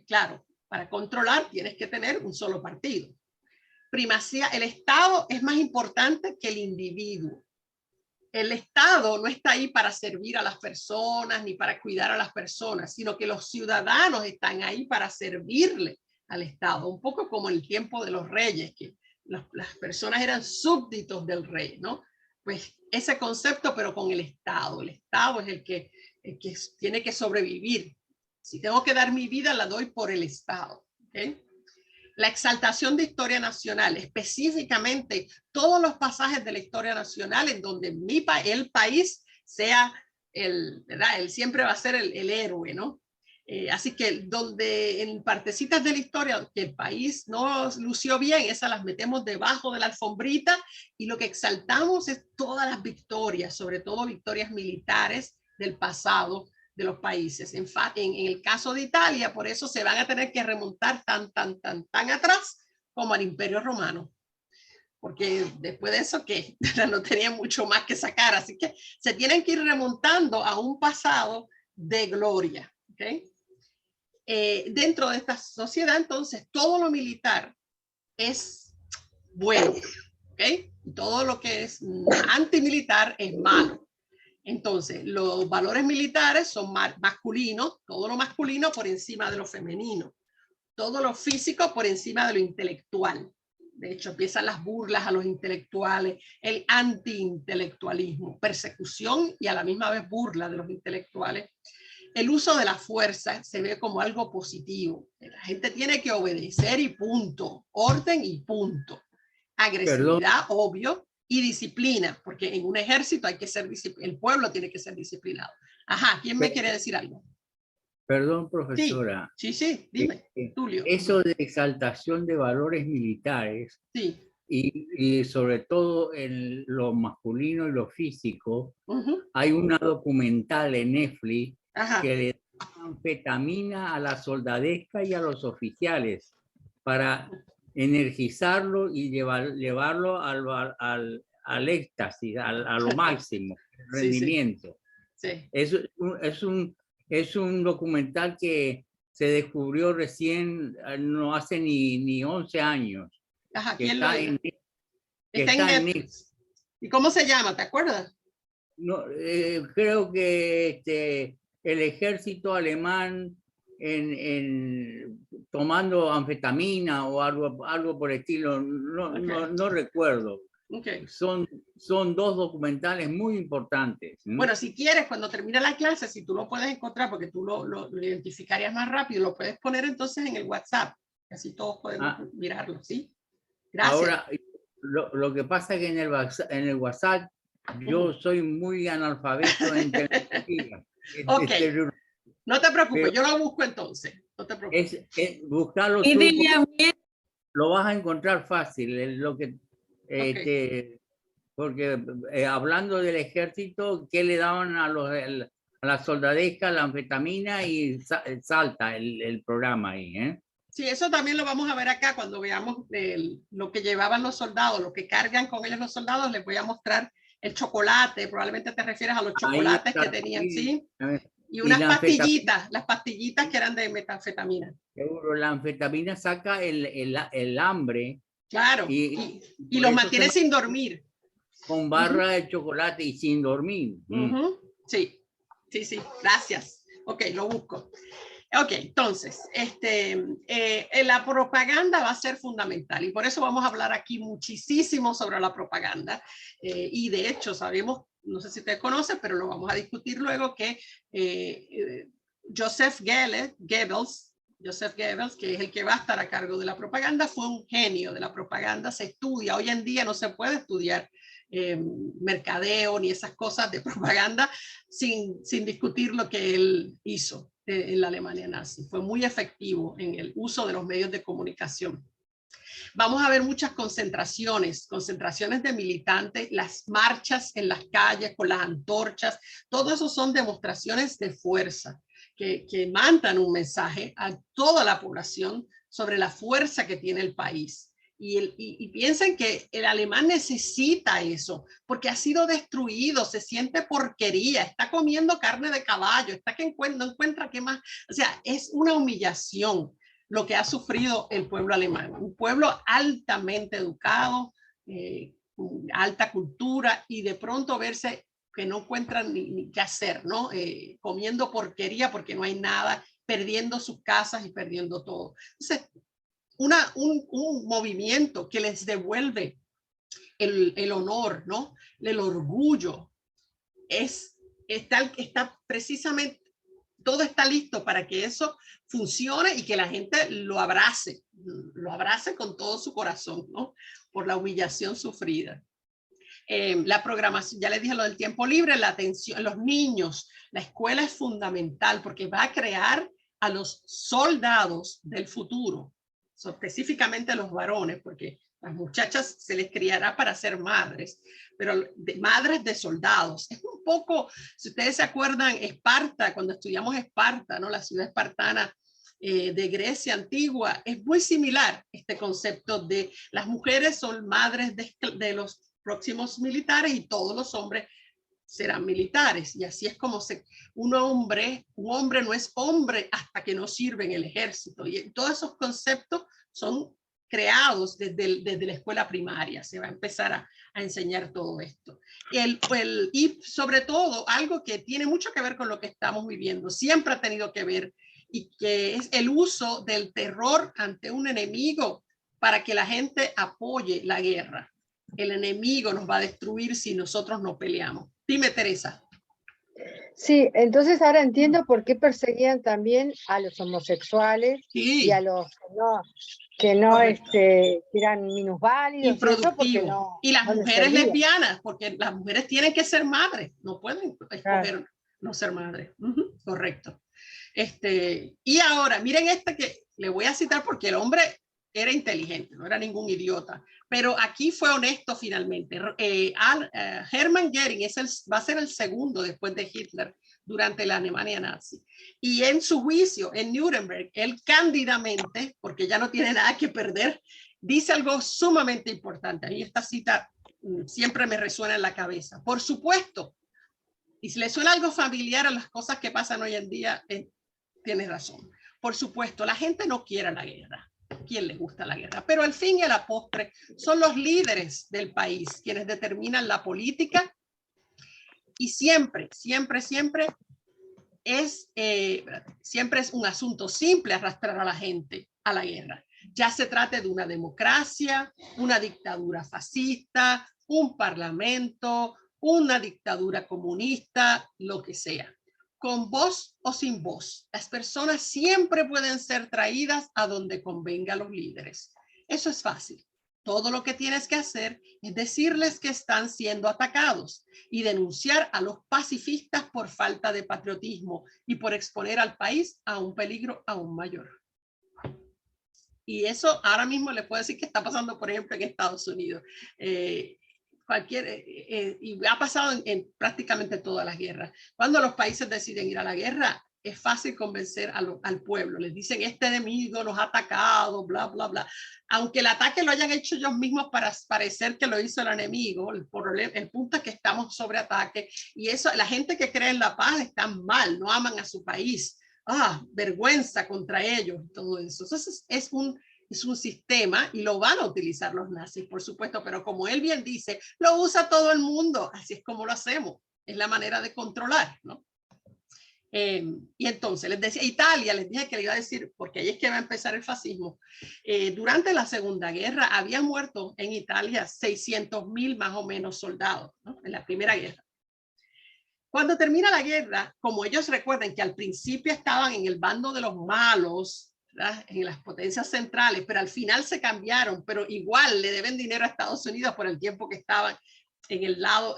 Claro, para controlar tienes que tener un solo partido. Primacía, el Estado es más importante que el individuo. El Estado no está ahí para servir a las personas ni para cuidar a las personas, sino que los ciudadanos están ahí para servirle al Estado, un poco como en el tiempo de los reyes, que las personas eran súbditos del rey, ¿no? Pues ese concepto, pero con el Estado. El Estado es el que tiene que sobrevivir. Si tengo que dar mi vida, la doy por el Estado. ¿Okay? La exaltación de historia nacional, específicamente todos los pasajes de la historia nacional en donde el país sea ¿verdad? Él siempre va a ser el héroe, ¿no? Así que donde en partecitas de la historia que el país no lució bien, esas las metemos debajo de la alfombrita y lo que exaltamos es todas las victorias, sobre todo victorias militares del pasado de los países. En el caso de Italia, por eso se van a tener que remontar tan atrás como al Imperio Romano. Porque después de eso, que no tenían mucho más que sacar. Así que se tienen que ir remontando a un pasado de gloria. ¿Okay? Dentro de esta sociedad, entonces, todo lo militar es bueno. ¿Okay? Todo lo que es antimilitar es malo. Entonces, los valores militares son masculinos, todo lo masculino por encima de lo femenino, todo lo físico por encima de lo intelectual. De hecho, empiezan las burlas a los intelectuales, el antiintelectualismo, persecución y a la misma vez burla de los intelectuales. El uso de la fuerza se ve como algo positivo. La gente tiene que obedecer y punto. Orden y punto. Agresividad, obvio, y disciplina, porque en un ejército hay que ser el pueblo tiene que ser disciplinado. Ajá, ¿quién me quiere decir algo? Perdón, profesora. Sí, dime, Tulio. Eso de exaltación de valores militares, sí. y sobre todo en lo masculino y lo físico, hay una documental en Netflix que le da anfetamina a la soldadesca y a los oficiales para energizarlo y llevarlo al éxtasis, a lo máximo, rendimiento. Sí. Es un documental que se descubrió recién, no hace ni 11 años. Ajá, que ¿quién está lo en Netflix? ¿Y cómo se llama? ¿Te acuerdas? No, creo que el ejército alemán tomando anfetamina o algo por el estilo, no recuerdo. Okay. Son dos documentales muy importantes. Bueno, si quieres, cuando termine la clase, si tú lo puedes encontrar, porque tú lo identificarías más rápido, lo puedes poner entonces en el WhatsApp. Así todos podemos mirarlo, ¿sí? Gracias. Ahora, lo que pasa es que en el WhatsApp yo soy muy analfabeto en tecnología. Ok, no te preocupes, yo lo busco entonces. No te preocupes. Buscarlo tú, lo vas a encontrar fácil. Lo que, porque hablando del ejército, ¿qué le daban a la soldadesca? La anfetamina y salta el programa ahí, ¿eh? Sí, eso también lo vamos a ver acá cuando veamos lo que llevaban los soldados, lo que cargan con ellos los soldados. Les voy a mostrar el chocolate, probablemente te refieres a los chocolates que tenían, ¿sí? Y unas pastillitas, las pastillitas que eran de metanfetamina. Seguro, la anfetamina saca el hambre. Claro, y los mantiene sin dormir. Con barra de chocolate y sin dormir. Sí, gracias. Ok, lo busco. Ok, entonces, la propaganda va a ser fundamental y por eso vamos a hablar aquí muchísimo sobre la propaganda. Y de hecho, sabemos, no sé si usted conoce, pero lo vamos a discutir luego, que Joseph Goebbels, que es el que va a estar a cargo de la propaganda, fue un genio de la propaganda. Se estudia, hoy en día no se puede estudiar mercadeo ni esas cosas de propaganda sin discutir lo que él hizo en la Alemania nazi. Fue muy efectivo en el uso de los medios de comunicación. Vamos a ver muchas concentraciones de militantes, las marchas en las calles con las antorchas, todo eso son demostraciones de fuerza que mandan un mensaje a toda la población sobre la fuerza que tiene el país Y piensen que el alemán necesita eso, porque ha sido destruido, se siente porquería, está comiendo carne de caballo, está que no encuentra qué más. O sea, es una humillación lo que ha sufrido el pueblo alemán, un pueblo altamente educado, alta cultura, y de pronto verse que no encuentran ni qué hacer, ¿no? Comiendo porquería porque no hay nada, perdiendo sus casas y perdiendo todo. Entonces, un movimiento que les devuelve el honor, ¿no? El orgullo. Está precisamente, todo está listo para que eso funcione y que la gente lo abrace con todo su corazón, ¿no? Por la humillación sufrida. La programación, ya les dije lo del tiempo libre, la atención, los niños, la escuela es fundamental porque va a crear a los soldados del futuro, específicamente los varones, porque las muchachas se les criará para ser madres, pero madres de soldados. Es un poco, si ustedes se acuerdan, Esparta, cuando estudiamos Esparta, ¿no? La ciudad espartana de Grecia antigua, es muy similar este concepto de las mujeres son madres de los próximos militares y todos los hombres serán militares. Y así es como un hombre no es hombre hasta que no sirve en el ejército. Y todos esos conceptos son creados desde la escuela primaria. Se va a empezar a enseñar todo esto. Y sobre todo, algo que tiene mucho que ver con lo que estamos viviendo, siempre ha tenido que ver, y que es el uso del terror ante un enemigo para que la gente apoye la guerra. El enemigo nos va a destruir si nosotros no peleamos. Dime, Teresa. Sí, entonces ahora entiendo por qué perseguían también a los homosexuales y a los que eran minusválidos. Improductivos. Y las mujeres lesbianas, porque las mujeres tienen que ser madres, no pueden escoger no ser madres. Correcto. Y ahora, miren que le voy a citar porque el hombre era inteligente, no era ningún idiota, pero aquí fue honesto finalmente. Hermann Göring va a ser el segundo después de Hitler durante la Alemania nazi. Y en su juicio en Nuremberg, él cándidamente, porque ya no tiene nada que perder, dice algo sumamente importante. A mí esta cita siempre me resuena en la cabeza. Por supuesto, y si le suena algo familiar a las cosas que pasan hoy en día, tienes razón. Por supuesto, la gente no quiere la guerra. ¿Quién le gusta la guerra? Pero al fin y a la postre son los líderes del país quienes determinan la política, y siempre es un asunto simple arrastrar a la gente a la guerra. Ya se trate de una democracia, una dictadura fascista, un parlamento, una dictadura comunista, lo que sea. Con voz o sin voz, las personas siempre pueden ser traídas a donde convenga a los líderes. Eso es fácil. Todo lo que tienes que hacer es decirles que están siendo atacados y denunciar a los pacifistas por falta de patriotismo y por exponer al país a un peligro aún mayor. Y eso ahora mismo les puedo decir que está pasando, por ejemplo, en Estados Unidos. Y ha pasado en prácticamente todas las guerras. Cuando los países deciden ir a la guerra, es fácil convencer al pueblo. Les dicen, este enemigo nos ha atacado, bla, bla, bla. Aunque el ataque lo hayan hecho ellos mismos para parecer que lo hizo el enemigo, el punto es que estamos sobre ataque. Y eso, la gente que cree en la paz están mal, no aman a su país. Vergüenza contra ellos, todo eso. Entonces es un sistema, y lo van a utilizar los nazis, por supuesto, pero como él bien dice, lo usa todo el mundo, así es como lo hacemos, es la manera de controlar, ¿no? Y entonces les decía, Italia, les dije que le iba a decir, porque ahí es que va a empezar el fascismo. Durante la Segunda Guerra habían muerto en Italia 600,000 más o menos soldados, ¿no? En la Primera Guerra. Cuando termina la guerra, como ellos recuerden que al principio estaban en el bando de los malos, ¿verdad? En las potencias centrales, pero al final se cambiaron, pero igual le deben dinero a Estados Unidos por el tiempo que estaban en el lado,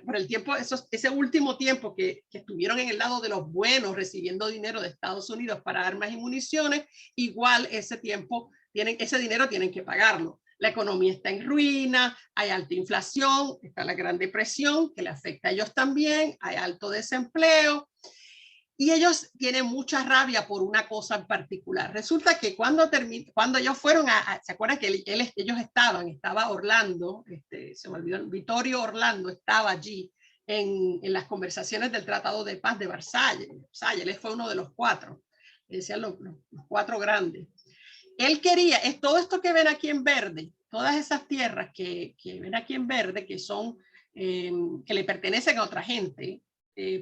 por el tiempo, ese último tiempo que estuvieron en el lado de los buenos recibiendo dinero de Estados Unidos para armas y municiones, igual ese dinero tienen que pagarlo. La economía está en ruina, hay alta inflación, está la Gran Depresión que le afecta a ellos también, hay alto desempleo. Y ellos tienen mucha rabia por una cosa en particular. Resulta que cuando ellos fueron ¿se acuerdan que ellos estaba Orlando, se me olvidó, Vittorio Orlando estaba allí en las conversaciones del Tratado de Paz de Versalles. Él fue uno de los 4, decían los 4 grandes. Él quería, todo esto que ven aquí en verde, todas esas tierras que ven aquí en verde, que son, que le pertenecen a otra gente.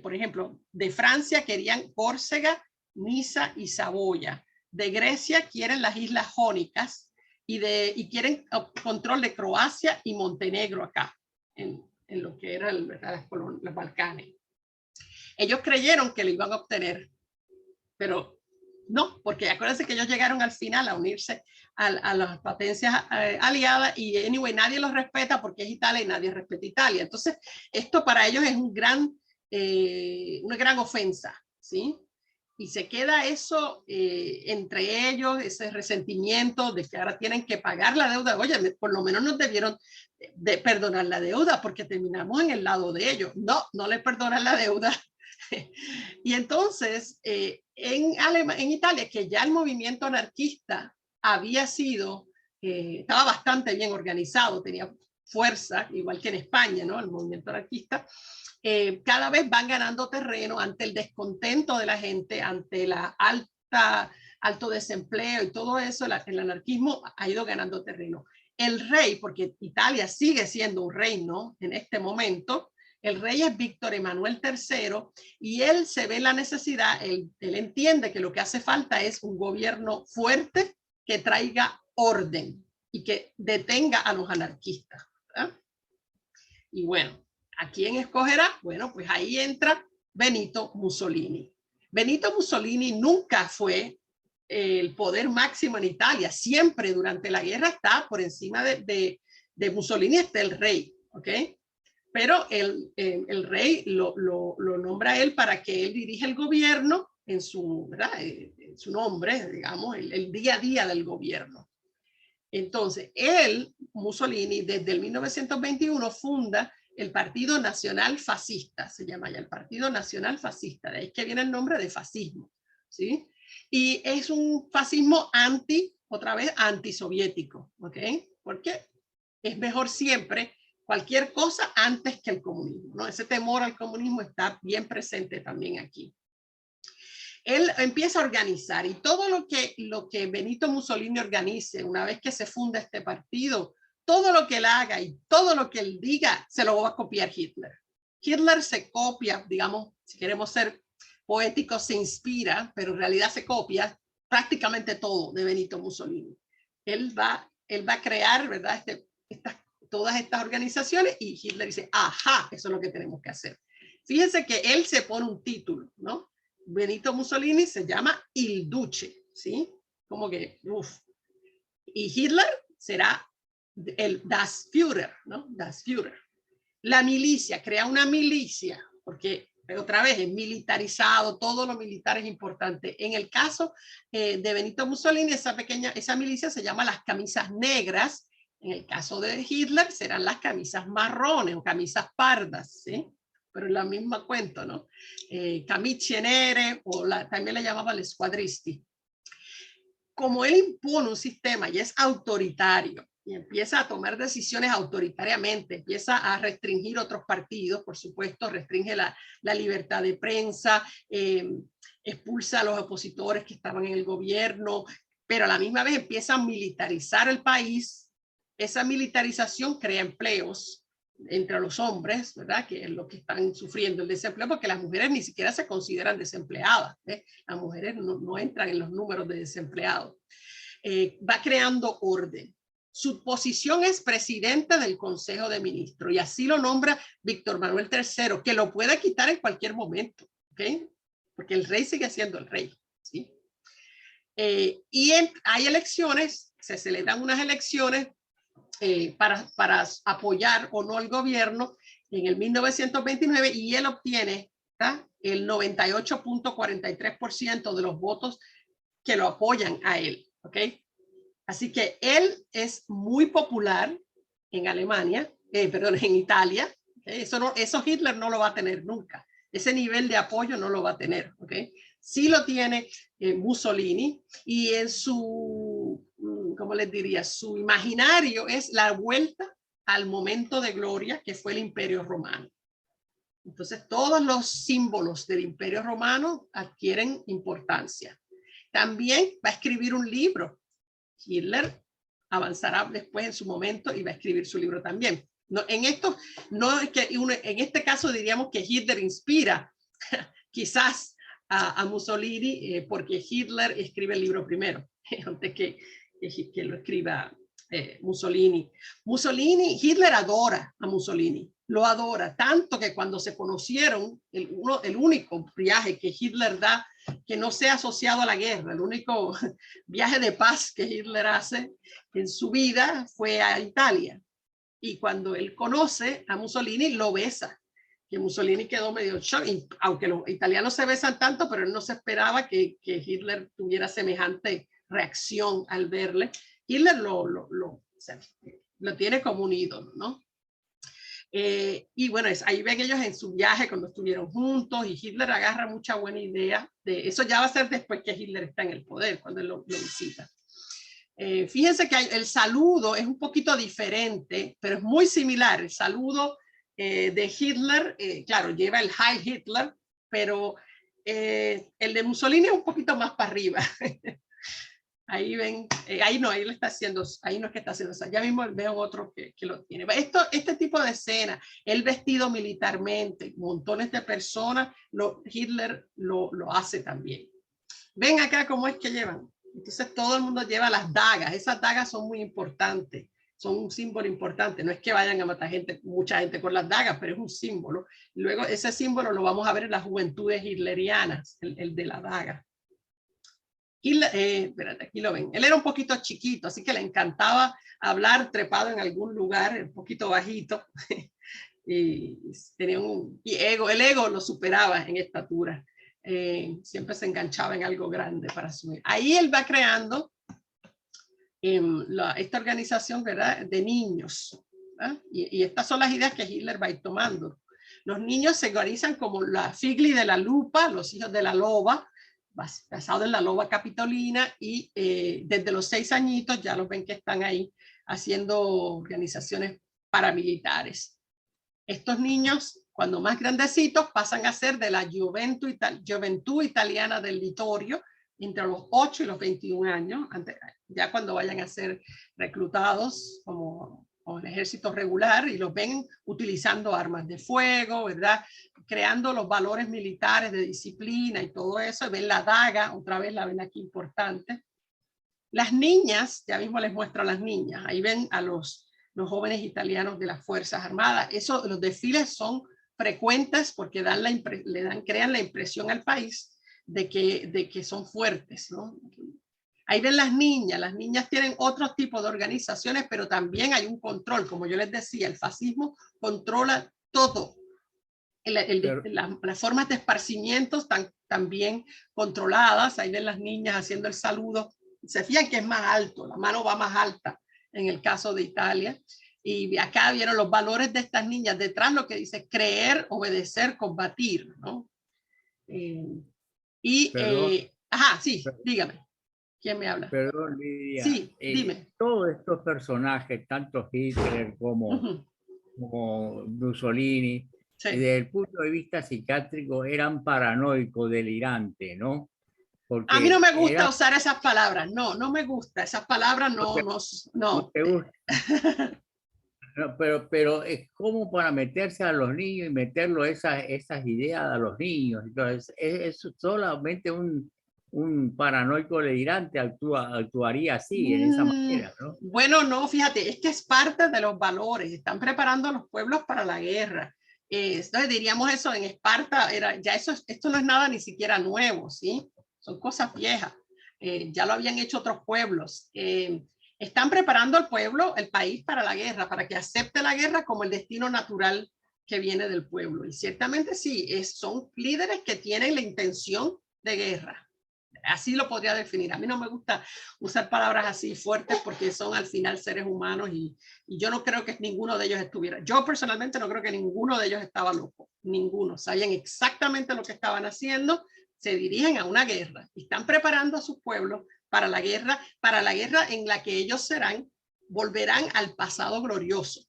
Por ejemplo, de Francia querían Córcega, Niza y Saboya. De Grecia quieren las Islas Jónicas y quieren control de Croacia y Montenegro acá, en lo que era los Balcanes. Ellos creyeron que lo iban a obtener, pero no, porque acuérdense que ellos llegaron al final a unirse a las potencias aliadas y anyway, nadie los respeta porque es Italia y nadie respeta Italia. Entonces, esto para ellos es una gran ofensa, ¿sí? Y se queda eso entre ellos, ese resentimiento de que ahora tienen que pagar la deuda. Oye, por lo menos nos debieron de perdonar la deuda porque terminamos en el lado de ellos. No les perdonan la deuda. Y entonces, en Italia, que ya el movimiento anarquista había sido, estaba bastante bien organizado, tenía fuerza, igual que en España, ¿no? El movimiento anarquista. Cada vez van ganando terreno ante el descontento de la gente, ante la alto desempleo y todo eso. El anarquismo ha ido ganando terreno. El rey, porque Italia sigue siendo un reino en este momento, el rey es Víctor Emanuel III y él se ve la necesidad, él entiende que lo que hace falta es un gobierno fuerte que traiga orden y que detenga a los anarquistas, ¿verdad? Y bueno, ¿a quién escogerá? Bueno, pues ahí entra Benito Mussolini. Benito Mussolini nunca fue el poder máximo en Italia. Siempre durante la guerra está por encima de Mussolini, está el rey, ¿ok? Pero el rey lo nombra a él para que él dirija el gobierno en su nombre, digamos, el día a día del gobierno. Entonces, Mussolini, desde el 1921 funda el Partido Nacional Fascista, se llama ya el Partido Nacional Fascista, de ahí que viene el nombre de fascismo, ¿sí? Y es un fascismo otra vez antisoviético, ¿ok? Porque es mejor siempre cualquier cosa antes que el comunismo, ¿no? Ese temor al comunismo está bien presente también aquí. Él empieza a organizar y todo lo que Benito Mussolini organice, una vez que se funda este partido, todo lo que él haga y todo lo que él diga, se lo va a copiar Hitler. Hitler se copia, digamos, si queremos ser poéticos, se inspira, pero en realidad se copia prácticamente todo de Benito Mussolini. Él va a crear, ¿verdad? Todas estas organizaciones y Hitler dice, ajá, eso es lo que tenemos que hacer. Fíjense que él se pone un título, ¿no? Benito Mussolini se llama Il Duce, ¿sí? Como que, uff. Y Hitler será el Das Führer, ¿no? Das Führer. La milicia, crea una milicia, porque otra vez es militarizado, todo lo militar es importante. En el caso de Benito Mussolini, esa milicia se llama las camisas negras. En el caso de Hitler serán las camisas marrones o camisas pardas, ¿sí? Pero es la misma cuento, ¿no? Camicie nere o también le llamaban les squadristi. Como él impone un sistema y es autoritario y empieza a tomar decisiones autoritariamente, empieza a restringir otros partidos, por supuesto, restringe la libertad de prensa, expulsa a los opositores que estaban en el gobierno, pero a la misma vez empieza a militarizar el país. Esa militarización crea empleos entre los hombres, ¿verdad? Que es lo que están sufriendo el desempleo, porque las mujeres ni siquiera se consideran desempleadas, ¿eh? Las mujeres no entran en los números de desempleados. Va creando orden. Su posición es presidente del Consejo de Ministros y así lo nombra Víctor Manuel III, que lo puede quitar en cualquier momento, ¿ok? Porque el rey sigue siendo el rey, ¿sí? Hay elecciones, se celebran unas elecciones para apoyar o no al gobierno en el 1929 y él obtiene, ¿tá?, el 98.43% de los votos que lo apoyan a él, ¿ok? Así que él es muy popular en Alemania, en Italia. ¿Okay? Eso Hitler no lo va a tener nunca. ese nivel de apoyo no lo va a tener, ¿ok? Sí lo tiene Mussolini, y en su, ¿cómo les diría? Su imaginario es la vuelta al momento de gloria que fue el Imperio Romano. Entonces todos los símbolos del Imperio Romano adquieren importancia. También va a escribir un libro. Hitler avanzará después en su momento y va a escribir su libro también. No, en esto, no es que en este caso diríamos que Hitler inspira quizás a Mussolini, porque Hitler escribe el libro primero, antes que lo escriba Mussolini. Hitler adora a Mussolini, lo adora, tanto que cuando se conocieron, el único viaje que Hitler da que no sea asociado a la guerra, el único viaje de paz que Hitler hace en su vida fue a Italia. Y cuando él conoce a Mussolini, lo besa, que Mussolini quedó medio shock, aunque los italianos se besan tanto, pero él no se esperaba que Hitler tuviera semejante reacción al verle. Hitler lo tiene como un ídolo, ¿no? Y bueno, ahí ven ellos en su viaje cuando estuvieron juntos, y Hitler agarra mucha buena idea de eso. Ya va a ser después que Hitler está en el poder, cuando él lo visita. Fíjense que el saludo es un poquito diferente, pero es muy similar. El saludo de Hitler, claro, lleva el Heil Hitler, pero el de Mussolini es un poquito más para arriba. Ahí ven, ahí no, ahí lo está haciendo, ahí no es que está haciendo, ya mismo veo otro que lo tiene. Este tipo de escena, el vestido militarmente, montones de personas, Hitler lo hace también. Ven acá cómo es que llevan. Entonces todo el mundo lleva las dagas. Esas dagas son muy importantes, son un símbolo importante. No es que vayan a matar mucha gente con las dagas, pero es un símbolo. Luego ese símbolo lo vamos a ver en las juventudes hitlerianas, el de la daga. Espérate, aquí lo ven. Él era un poquito chiquito, así que le encantaba hablar trepado en algún lugar, un poquito bajito. Y tenía el ego lo superaba en estatura. Siempre se enganchaba en algo grande para subir. Ahí él va creando esta organización, ¿verdad?, de niños. Y estas son las ideas que Hitler va a ir tomando. Los niños se organizan como la Figli de la Lupa, los hijos de la loba, basado en la loba capitolina, y desde los 6 añitos ya los ven que están ahí haciendo organizaciones paramilitares. Estos niños, cuando más grandecitos, pasan a ser de la Gioventù Italiana del Littorio, entre los 8 y los 21 años, ya cuando vayan a ser reclutados como el ejército regular, y los ven utilizando armas de fuego, ¿verdad?, creando los valores militares de disciplina y todo eso. Ven la daga, otra vez la ven aquí importante. Las niñas, ya mismo les muestro a las niñas, ahí ven a los jóvenes italianos de las Fuerzas Armadas. Los desfiles son frecuentes porque crean la impresión al país de que son fuertes, ¿no? Ahí ven las niñas tienen otro tipo de organizaciones, pero también hay un control. Como yo les decía, el fascismo controla todo. Las formas de esparcimiento están también controladas. Ahí ven las niñas haciendo el saludo. Se fijan que es más alto, la mano va más alta en el caso de Italia. Y acá vieron los valores de estas niñas. Detrás lo que dice creer, obedecer, combatir, ¿no? Ajá, sí, dígame. ¿Quién me habla? Perdón, Lidia. Sí, dime. Todos estos personajes, tanto Hitler como Mussolini, sí, desde el punto de vista psiquiátrico eran paranoicos, delirantes, ¿no? Porque a mí no me gusta usar esas palabras. No me gusta. Esas palabras no. No te gusta. No, pero es como para meterse a los niños y meterlo esas ideas a los niños. Entonces, es solamente un paranoico delirante actuaría así, en esa manera, ¿no? Bueno, no, fíjate, es que es parte de los valores. Están preparando a los pueblos para la guerra. Entonces diríamos eso en Esparta, esto no es nada ni siquiera nuevo, ¿sí? Son cosas viejas. Ya lo habían hecho otros pueblos. Están preparando al pueblo, el país, para la guerra, para que acepte la guerra como el destino natural que viene del pueblo. Y ciertamente sí, son líderes que tienen la intención de guerra. así lo podría definir. A mí no me gusta usar palabras así fuertes porque son al final seres humanos y yo no creo que ninguno de ellos estuviera. Yo personalmente no creo que ninguno de ellos estaba loco. Ninguno. Sabían exactamente lo que estaban haciendo. Se dirigen a una guerra y están preparando a sus pueblos para la guerra en la que ellos volverán al pasado glorioso,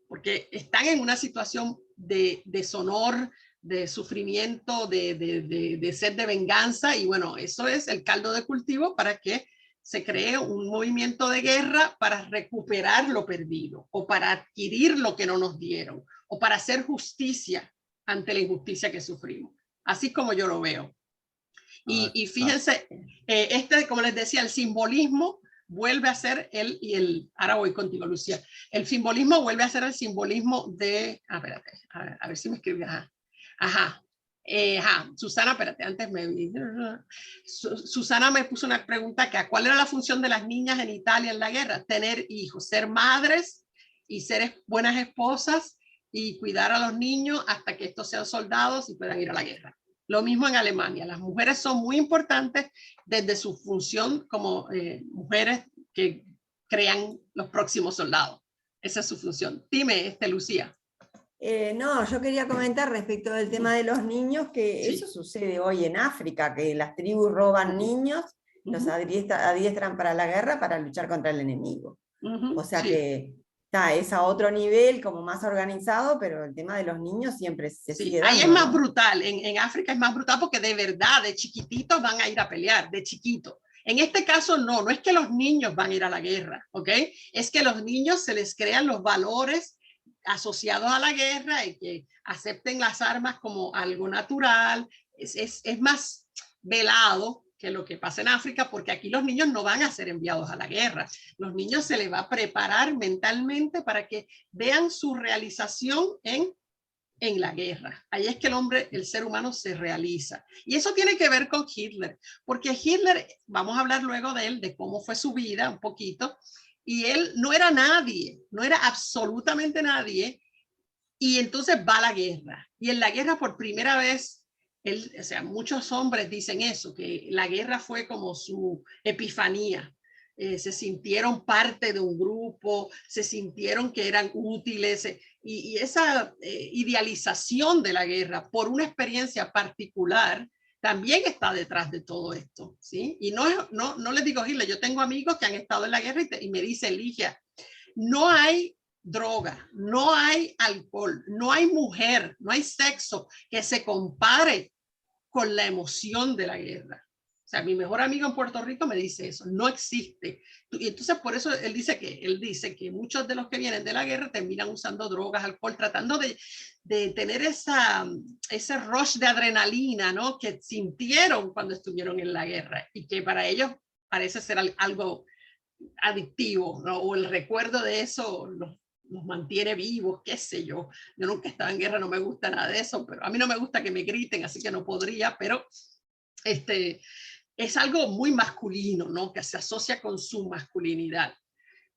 porque están en una situación de deshonor, de sufrimiento, de sed de venganza, y bueno, eso es el caldo de cultivo para que se cree un movimiento de guerra para recuperar lo perdido, o para adquirir lo que no nos dieron, o para hacer justicia ante la injusticia que sufrimos. Así como yo lo veo. Y fíjense, como les decía, el simbolismo vuelve a ser ahora voy contigo, Lucía, el simbolismo vuelve a ser el simbolismo de, espérate, a ver si me escribí, Susana, espérate, antes Susana me puso una pregunta acá, ¿cuál era la función de las niñas en Italia en la guerra? Tener hijos, ser madres y ser buenas esposas y cuidar a los niños hasta que estos sean soldados y puedan ir a la guerra. Lo mismo en Alemania. Las mujeres son muy importantes desde su función como mujeres que crean los próximos soldados. Esa es su función. Dime, Lucía. No, yo quería comentar respecto del tema de los niños, que eso sucede hoy en África, que las tribus roban niños, los adiestran para la guerra para luchar contra el enemigo. O sea que es a otro nivel, como más organizado, pero el tema de los niños siempre se sigue dando. Ahí es más brutal, en África es más brutal porque de verdad, de chiquititos van a ir a pelear, de chiquito. En este caso no es que los niños van a ir a la guerra, ¿ok? Es que los niños se les crean los valores asociados a la guerra y que acepten las armas como algo natural. Es más velado que lo que pasa en África, porque aquí los niños no van a ser enviados a la guerra. Los niños se les va a preparar mentalmente para que vean su realización en la guerra. Ahí es que el ser humano se realiza. Y eso tiene que ver con Hitler, porque Hitler, vamos a hablar luego de él, de cómo fue su vida un poquito, y él no era nadie, no era absolutamente nadie, y entonces va a la guerra. Y en la guerra por primera vez, muchos hombres dicen eso, que la guerra fue como su epifanía. Se sintieron parte de un grupo, se sintieron que eran útiles, y esa idealización de la guerra por una experiencia particular también está detrás de todo esto, ¿sí? Y no les digo, Hitler, yo tengo amigos que han estado en la guerra y me dice, Ligia, no hay droga, no hay alcohol, no hay mujer, no hay sexo que se compare con la emoción de la guerra. O sea, mi mejor amigo en Puerto Rico me dice eso, no existe. Y entonces por eso él dice que muchos de los que vienen de la guerra terminan usando drogas, alcohol, tratando de tener ese rush de adrenalina, ¿no? Que sintieron cuando estuvieron en la guerra y que para ellos parece ser algo adictivo, ¿no? O el recuerdo de eso nos mantiene vivos, qué sé yo. Yo nunca he estado en guerra, no me gusta nada de eso, pero a mí no me gusta que me griten, así que no podría, pero es algo muy masculino, ¿no? Que se asocia con su masculinidad.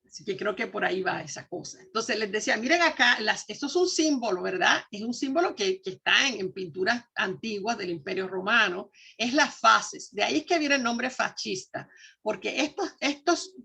Así que creo que por ahí va esa cosa. Entonces les decía, miren acá, esto es un símbolo, ¿verdad? Es un símbolo que está en pinturas antiguas del Imperio Romano. Es las fases. De ahí es que viene el nombre fascista. Porque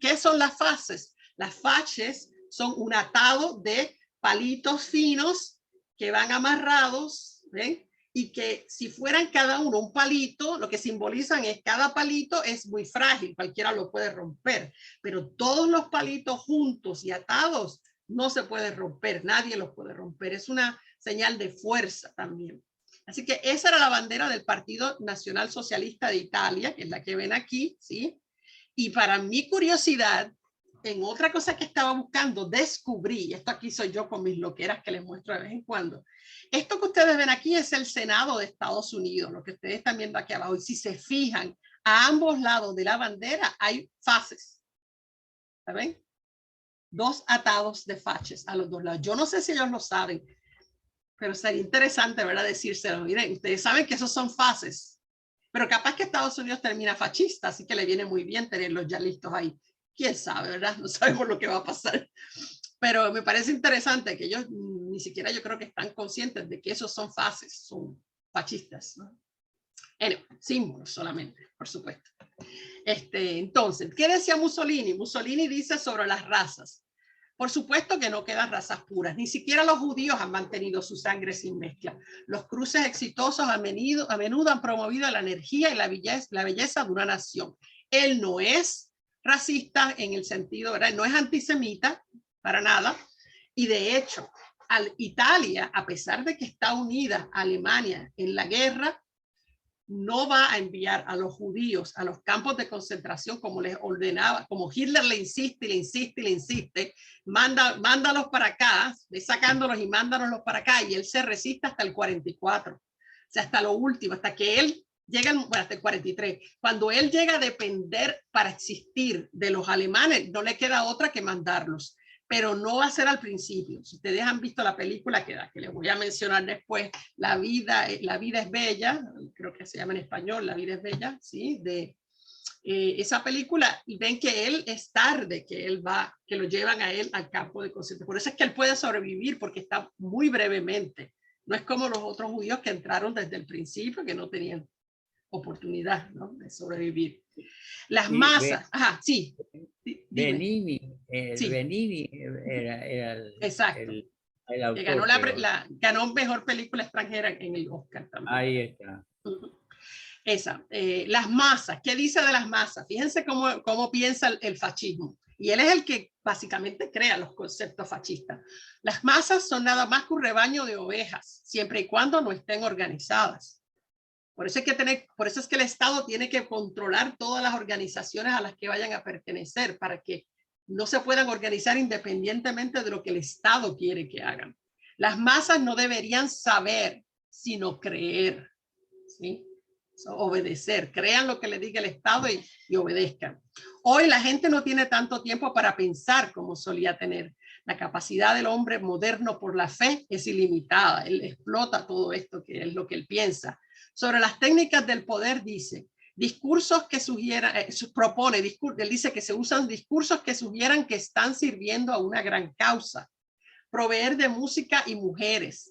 ¿qué son las fases? Las faces son un atado de palitos finos que van amarrados, ¿ven? Y que si fueran cada uno un palito, lo que simbolizan es cada palito es muy frágil, cualquiera lo puede romper, pero todos los palitos juntos y atados no se pueden romper, nadie los puede romper, es una señal de fuerza también. Así que esa era la bandera del Partido Nacional Socialista de Italia, que es la que ven aquí, ¿sí? Y para mi curiosidad, en otra cosa que estaba buscando, descubrí, esto aquí soy yo con mis loqueras que les muestro de vez en cuando, esto que ustedes ven aquí es el Senado de Estados Unidos, lo que ustedes están viendo aquí abajo, y si se fijan, a ambos lados de la bandera hay fases, ¿saben? Dos atados de faches a los dos lados. Yo no sé si ellos lo saben, pero sería interesante, ¿verdad? Decírselo. Miren, ustedes saben que esos son fases, pero capaz que Estados Unidos termina fascista, así que le viene muy bien tenerlos ya listos ahí. Quién sabe, ¿verdad? No sabemos lo que va a pasar. Pero me parece interesante que ellos ni siquiera yo creo que están conscientes de que esos son fases, son fascistas, ¿no? Símbolos solamente, por supuesto. Entonces, ¿qué decía Mussolini? Mussolini dice sobre las razas. Por supuesto que no quedan razas puras, ni siquiera los judíos han mantenido su sangre sin mezcla. Los cruces exitosos a menudo han promovido la energía y la belleza de una nación. Él no es racista en el sentido, ¿verdad? No es antisemita para nada, y de hecho, Italia, a pesar de que está unida a Alemania en la guerra, no va a enviar a los judíos a los campos de concentración como les ordenaba, como Hitler le insiste, le insiste, le insiste, mándalos para acá, sacándolos y mándalos para acá, y él se resiste hasta el 44, o sea, hasta lo último, hasta que él llega, bueno, hasta el 43. Cuando él llega a depender para existir de los alemanes, no le queda otra que mandarlos. Pero no va a ser al principio. Si ustedes han visto la película que les voy a mencionar después, La vida es bella, creo que se llama en español, La vida es bella, ¿sí? De esa película, y ven que él es tarde, que lo llevan a él al campo de concentración. Por eso es que él puede sobrevivir, porque está muy brevemente. No es como los otros judíos que entraron desde el principio, que no tenían oportunidad, ¿no?, de sobrevivir. Las masas, sí. Benigni, sí. Benigni era el, exacto. El autor, que ganó, ganó mejor película extranjera en el Oscar también. Ahí está. Esa, las masas, ¿qué dice de las masas? Fíjense cómo piensa el fascismo. Y él es el que básicamente crea los conceptos fascistas. Las masas son nada más que un rebaño de ovejas, siempre y cuando no estén organizadas. Por eso es que el Estado tiene que controlar todas las organizaciones a las que vayan a pertenecer, para que no se puedan organizar independientemente de lo que el Estado quiere que hagan. Las masas no deberían saber, sino creer, ¿sí? Obedecer, crean lo que le diga el Estado y obedezcan. Hoy la gente no tiene tanto tiempo para pensar como solía tener. La capacidad del hombre moderno por la fe es ilimitada. Él explota todo esto, que es lo que él piensa. Sobre las técnicas del poder dice, discursos que sugieran, él dice que se usan discursos que sugieran que están sirviendo a una gran causa. Proveer de música y mujeres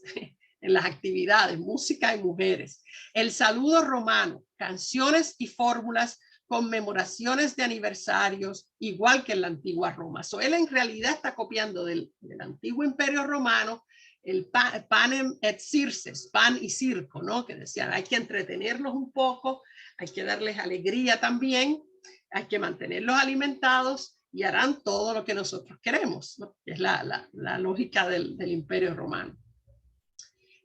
en las actividades, música y mujeres. El saludo romano, canciones y fórmulas, conmemoraciones de aniversarios, igual que en la antigua Roma. Él en realidad está copiando del antiguo imperio romano el panem et circes, pan y circo, ¿no? Que decían, hay que entretenerlos un poco, hay que darles alegría también, hay que mantenerlos alimentados y harán todo lo que nosotros queremos, ¿no? Que es la lógica del imperio romano.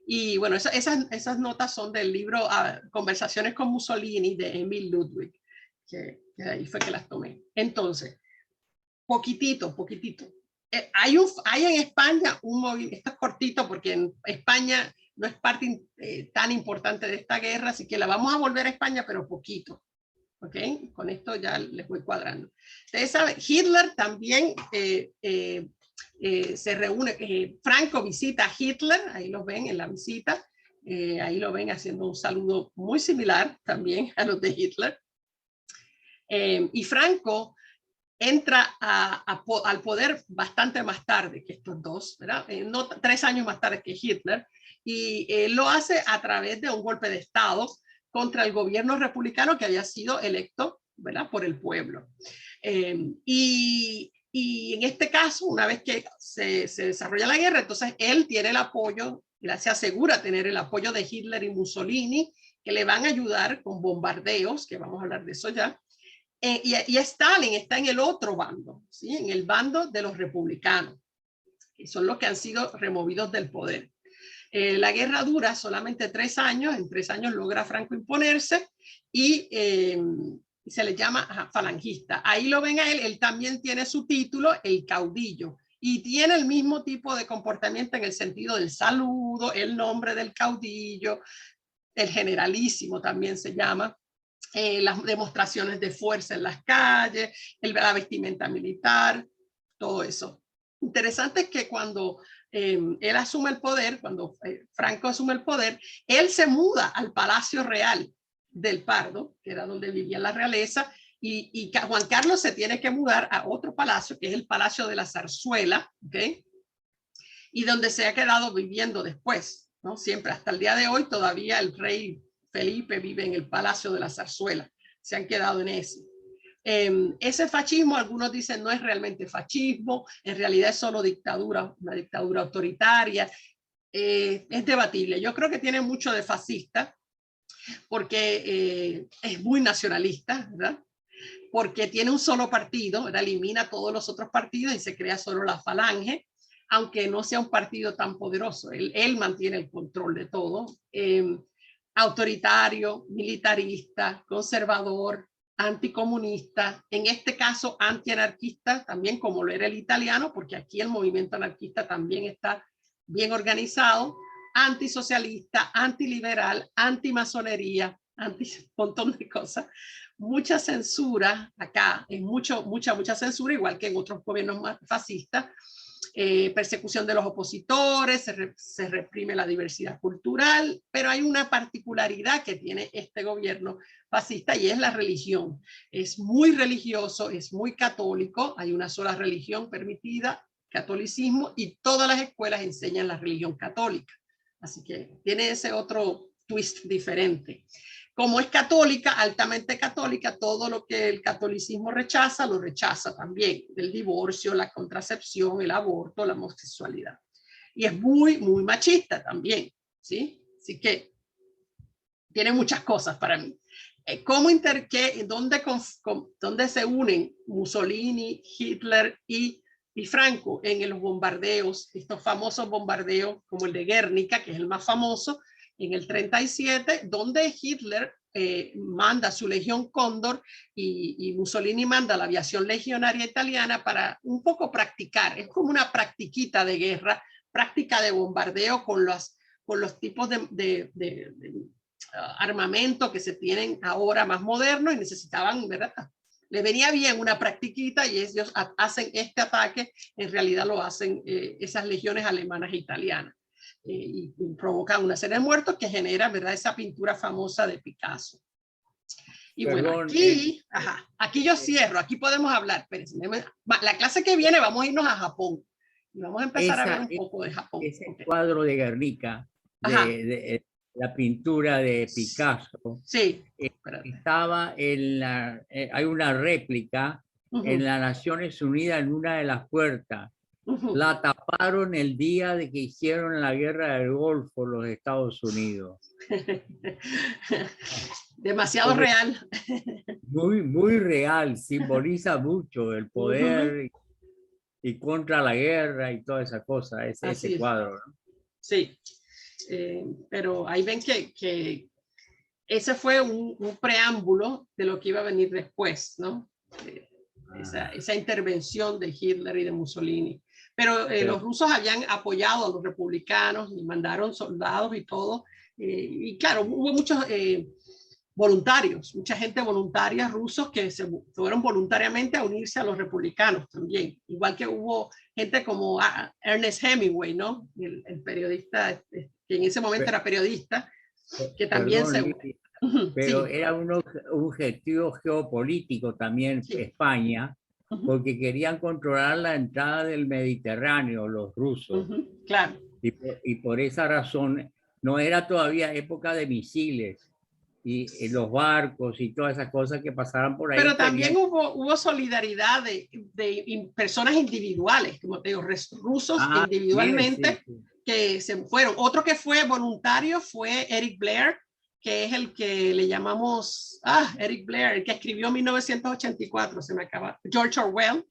Y bueno, esas notas son del libro Conversaciones con Mussolini de Emil Ludwig, que ahí fue que las tomé. Entonces, poquitito. Hay en España un movimiento, esto es cortito porque en España no es parte tan importante de esta guerra, así que la vamos a volver a España, pero poquito. ¿Ok? Con esto ya les voy cuadrando. Ustedes saben, Hitler también se reúne, Franco visita a Hitler, ahí lo ven en la visita, ahí lo ven haciendo un saludo muy similar también a los de Hitler. Y Franco entra al poder bastante más tarde que estos dos, ¿verdad? No 3 años más tarde que Hitler, y lo hace a través de un golpe de Estado contra el gobierno republicano que había sido electo, ¿verdad?, por el pueblo. Y en este caso, una vez que se desarrolla la guerra, entonces él tiene el apoyo, se asegura tener el apoyo de Hitler y Mussolini, que le van a ayudar con bombardeos, que vamos a hablar de eso ya. Y Stalin está en el otro bando, ¿sí?, en el bando de los republicanos, que son los que han sido removidos del poder. La guerra dura solamente 3 años, en 3 años logra Franco imponerse y se le llama falangista. Ahí lo ven a él también tiene su título, el caudillo, y tiene el mismo tipo de comportamiento en el sentido del saludo, el nombre del caudillo, el generalísimo también se llama. Las demostraciones de fuerza en las calles, la vestimenta militar, todo eso. Interesante es que cuando él asume el poder, cuando Franco asume el poder, él se muda al Palacio Real del Pardo, que era donde vivía la realeza, y Juan Carlos se tiene que mudar a otro palacio, que es el Palacio de la Zarzuela, ¿okay?, y donde se ha quedado viviendo después, ¿no? Siempre, hasta el día de hoy, todavía el rey Felipe vive en el Palacio de la Zarzuela, se han quedado en ese. Ese fascismo, algunos dicen, no es realmente fascismo, en realidad es solo dictadura, una dictadura autoritaria. Es debatible. Yo creo que tiene mucho de fascista, porque es muy nacionalista, ¿verdad? Porque tiene un solo partido, ¿verdad? Elimina todos los otros partidos y se crea solo la Falange, aunque no sea un partido tan poderoso. Él mantiene el control de todo. Autoritario, militarista, conservador, anticomunista, en este caso antianarquista, también como lo era el italiano, porque aquí el movimiento anarquista también está bien organizado, antisocialista, antiliberal, antimasonería, un montón de cosas. Mucha censura acá, mucha censura, igual que en otros gobiernos más fascistas. Persecución de los opositores, se reprime la diversidad cultural, pero hay una particularidad que tiene este gobierno fascista y es la religión. Es muy religioso, es muy católico, hay una sola religión permitida, catolicismo, y todas las escuelas enseñan la religión católica. Así que tiene ese otro twist diferente. Como es católica, altamente católica, todo lo que el catolicismo rechaza, lo rechaza también. El divorcio, la contracepción, el aborto, la homosexualidad. Y es muy machista también, ¿sí? Así que tiene muchas cosas para mí. ¿Dónde se unen Mussolini, Hitler y Franco? En los bombardeos, estos famosos bombardeos como el de Guernica, que es el más famoso, en el 37, donde Hitler manda su Legión Cóndor y Mussolini manda la aviación legionaria italiana para un poco practicar. Es como una practiquita de guerra, práctica de bombardeo con los tipos de armamento que se tienen ahora más modernos y necesitaban, ¿verdad? Le venía bien una practiquita y ellos hacen este ataque, en realidad lo hacen esas legiones alemanas e italianas. Y provocan una serie de muertos que genera, ¿verdad?, esa pintura famosa de Picasso. Y bueno, aquí yo cierro, aquí podemos hablar. Pero la clase que viene vamos a irnos a Japón y vamos a empezar a ver un poco de Japón. Ese cuadro de Guernica, de la pintura de Picasso, sí, estaba en hay una réplica en las Naciones Unidas en una de las puertas. La taparon el día de que hicieron la guerra del Golfo los Estados Unidos. Demasiado real. Muy real, simboliza mucho el poder y contra la guerra y toda esa cosa, ese cuadro, ¿no? Sí, pero ahí ven que ese fue un preámbulo de lo que iba a venir después, ¿no? Esa intervención de Hitler y de Mussolini. Pero los rusos habían apoyado a los republicanos y mandaron soldados y todo. Y claro, hubo muchos voluntarios, mucha gente voluntaria rusos que se fueron voluntariamente a unirse a los republicanos también. Igual que hubo gente como Ernest Hemingway, ¿no? El periodista, que en ese momento era periodista, que también Pero era un objetivo geopolítico también, España, porque querían controlar la entrada del Mediterráneo, los rusos. Claro. Y por esa razón no era todavía época de misiles y los barcos y todas esas cosas que pasaban por ahí. Pero también hubo solidaridad de personas individuales, como te digo, rusos individualmente, que se fueron. Otro que fue voluntario fue Eric Blair, que es el que le llamamos, Eric Blair, el que escribió 1984, se me acaba, George Orwell,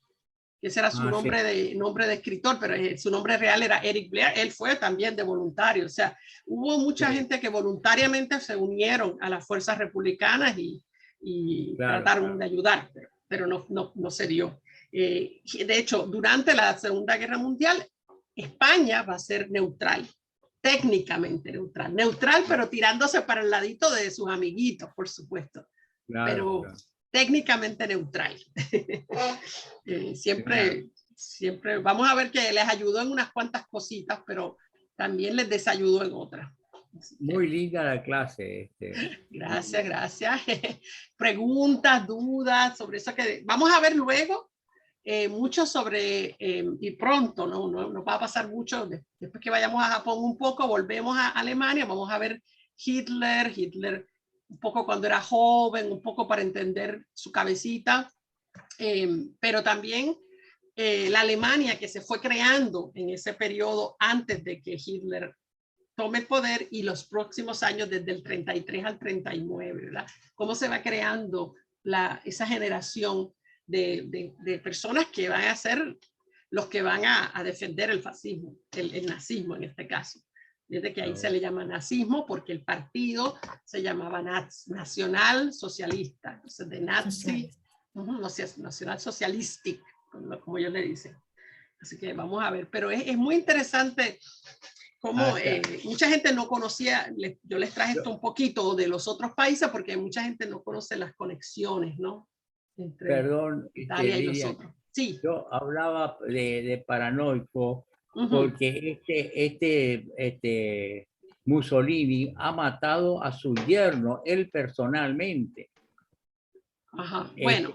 que ese era su nombre de escritor, pero su nombre real era Eric Blair. Él fue también de voluntario. O sea, hubo mucha gente que voluntariamente se unieron a las fuerzas republicanas y trataron de ayudar, pero no se dio. De hecho, durante la Segunda Guerra Mundial, España va a ser neutral. Técnicamente neutral, pero tirándose para el ladito de sus amiguitos, por supuesto, pero técnicamente neutral. Siempre vamos a ver que les ayudó en unas cuantas cositas, pero también les desayudó en otras. Muy linda la clase. Gracias. Preguntas, dudas sobre eso que vamos a ver luego. Mucho sobre, y pronto, no va a pasar mucho, después que vayamos a Japón un poco, volvemos a Alemania, vamos a ver Hitler un poco cuando era joven, un poco para entender su cabecita, pero también la Alemania que se fue creando en ese periodo antes de que Hitler tome el poder y los próximos años desde el 33 al 39, ¿verdad? Cómo se va creando esa generación de personas que van a ser los que van a defender el fascismo, el nazismo en este caso. Desde que ahí se le llama nazismo porque el partido se llamaba Nacional Socialista, entonces de nazi, nacional socialistic, como ellos le dicen. Así que vamos a ver, pero es muy interesante cómo mucha gente no conocía, yo les traje esto un poquito de los otros países porque mucha gente no conoce las conexiones, ¿no? Entre Italia y los otros. Sí. Yo hablaba de paranoico porque este Mussolini ha matado a su yerno, él personalmente. Ajá, bueno.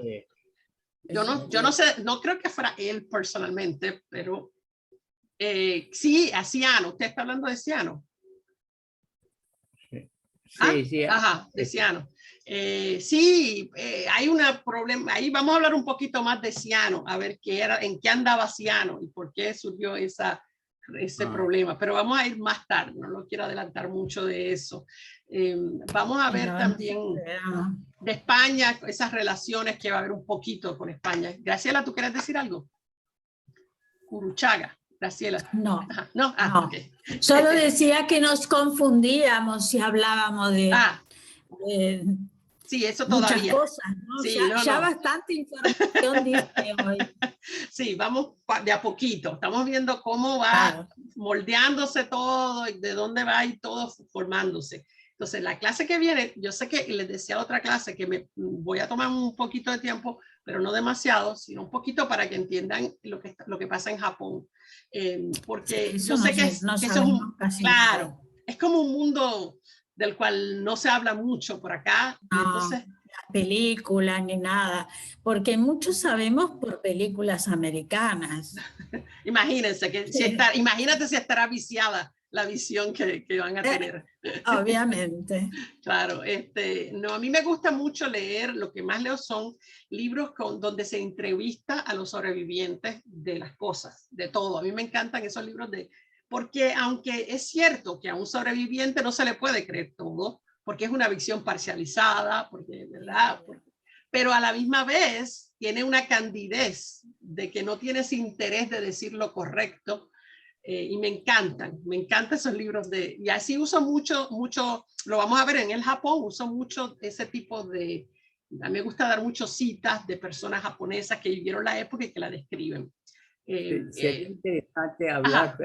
Yo no sé, no creo que fuera él personalmente, pero sí, a Ciano. ¿Usted está hablando de Ciano? Sí. Ajá, de Ciano. Sí, hay un problema. Ahí vamos a hablar un poquito más de Ciano, a ver en qué andaba Ciano y por qué surgió ese problema. Pero vamos a ir más tarde, no lo quiero adelantar mucho de eso. Vamos a ver también de España, esas relaciones que va a haber un poquito con España. Graciela, ¿tú quieres decir algo? Curuchaga. Graciela. No. Ajá. No. Okay. Solo decía que nos confundíamos si hablábamos de sí, eso todavía. Muchas cosas, ¿no? Sí, ya bastante información dice hoy. Sí, vamos de a poquito. Estamos viendo cómo va moldeándose todo, de dónde va y todo formándose. Entonces, la clase que viene, yo sé que les decía otra clase que me voy a tomar un poquito de tiempo, pero no demasiado, sino un poquito para que entiendan lo que pasa en Japón. Porque yo sé que eso es claro, es como un mundo del cual no se habla mucho por acá. No, entonces, películas ni nada, porque muchos sabemos por películas americanas. Imagínense que imagínate si estará viciada la visión que van a tener. Obviamente. Claro, no, a mí me gusta mucho leer, lo que más leo son libros donde se entrevista a los sobrevivientes de las cosas, de todo. A mí me encantan esos libros porque aunque es cierto que a un sobreviviente no se le puede creer todo, porque es una visión parcializada, ¿verdad? Pero a la misma vez tiene una candidez de que no tienes interés de decir lo correcto. Y me encantan esos libros y así uso mucho, lo vamos a ver en el Japón, uso mucho ese tipo a mí me gusta dar muchas citas de personas japonesas que vivieron la época y que la describen. Sería interesante hablar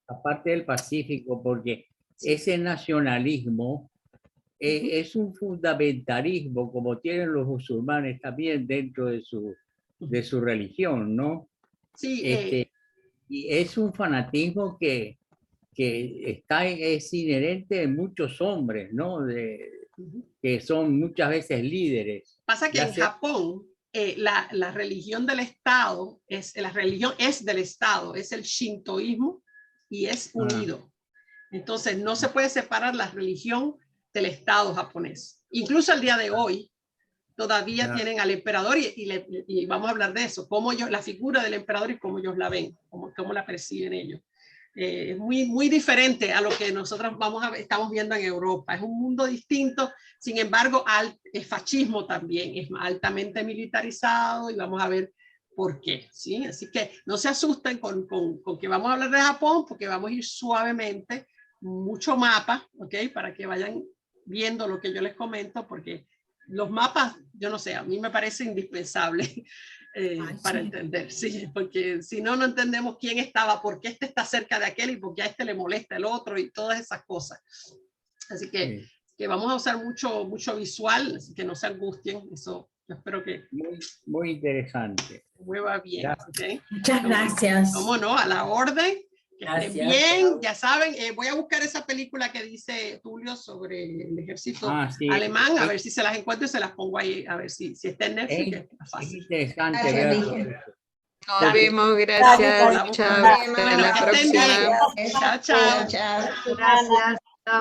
aparte del Pacífico, porque ese nacionalismo es un fundamentalismo, como tienen los musulmanes también dentro de su religión, ¿no? Sí. Y es un fanatismo que es inherente en muchos hombres, ¿no? Que son muchas veces líderes. Pasa que en Japón la religión del Estado la religión es del Estado, es el shintoísmo y es unido. Entonces no se puede separar la religión del Estado japonés. Incluso el día de hoy todavía tienen al emperador y vamos a hablar de eso, cómo la figura del emperador y cómo ellos la ven, cómo la perciben ellos. Es muy, muy diferente a lo que nosotros estamos viendo en Europa. Es un mundo distinto, sin embargo, el fascismo también es altamente militarizado y vamos a ver por qué, ¿sí? Así que no se asusten con que vamos a hablar de Japón, porque vamos a ir suavemente, mucho mapa, ¿ok? Para que vayan viendo lo que yo les comento, porque los mapas, yo no sé, a mí me parece indispensable para entender, sí, porque si no, no entendemos quién estaba, por qué está cerca de aquel y por qué a le molesta el otro y todas esas cosas. Así que vamos a usar mucho visual, así que no se angustien, eso yo espero que... Muy interesante. Mueva bien, ¿okay? Muchas gracias. ¿Cómo no? A la orden. Bien, ya saben, voy a buscar esa película que dice Tulio sobre el ejército alemán, a ver si se las encuentro y se las pongo ahí, a ver si está en Netflix. Es fácil. Es interesante verlo. Nos vemos, gracias. Chao. Hasta la próxima. Chao, chao. Gracias.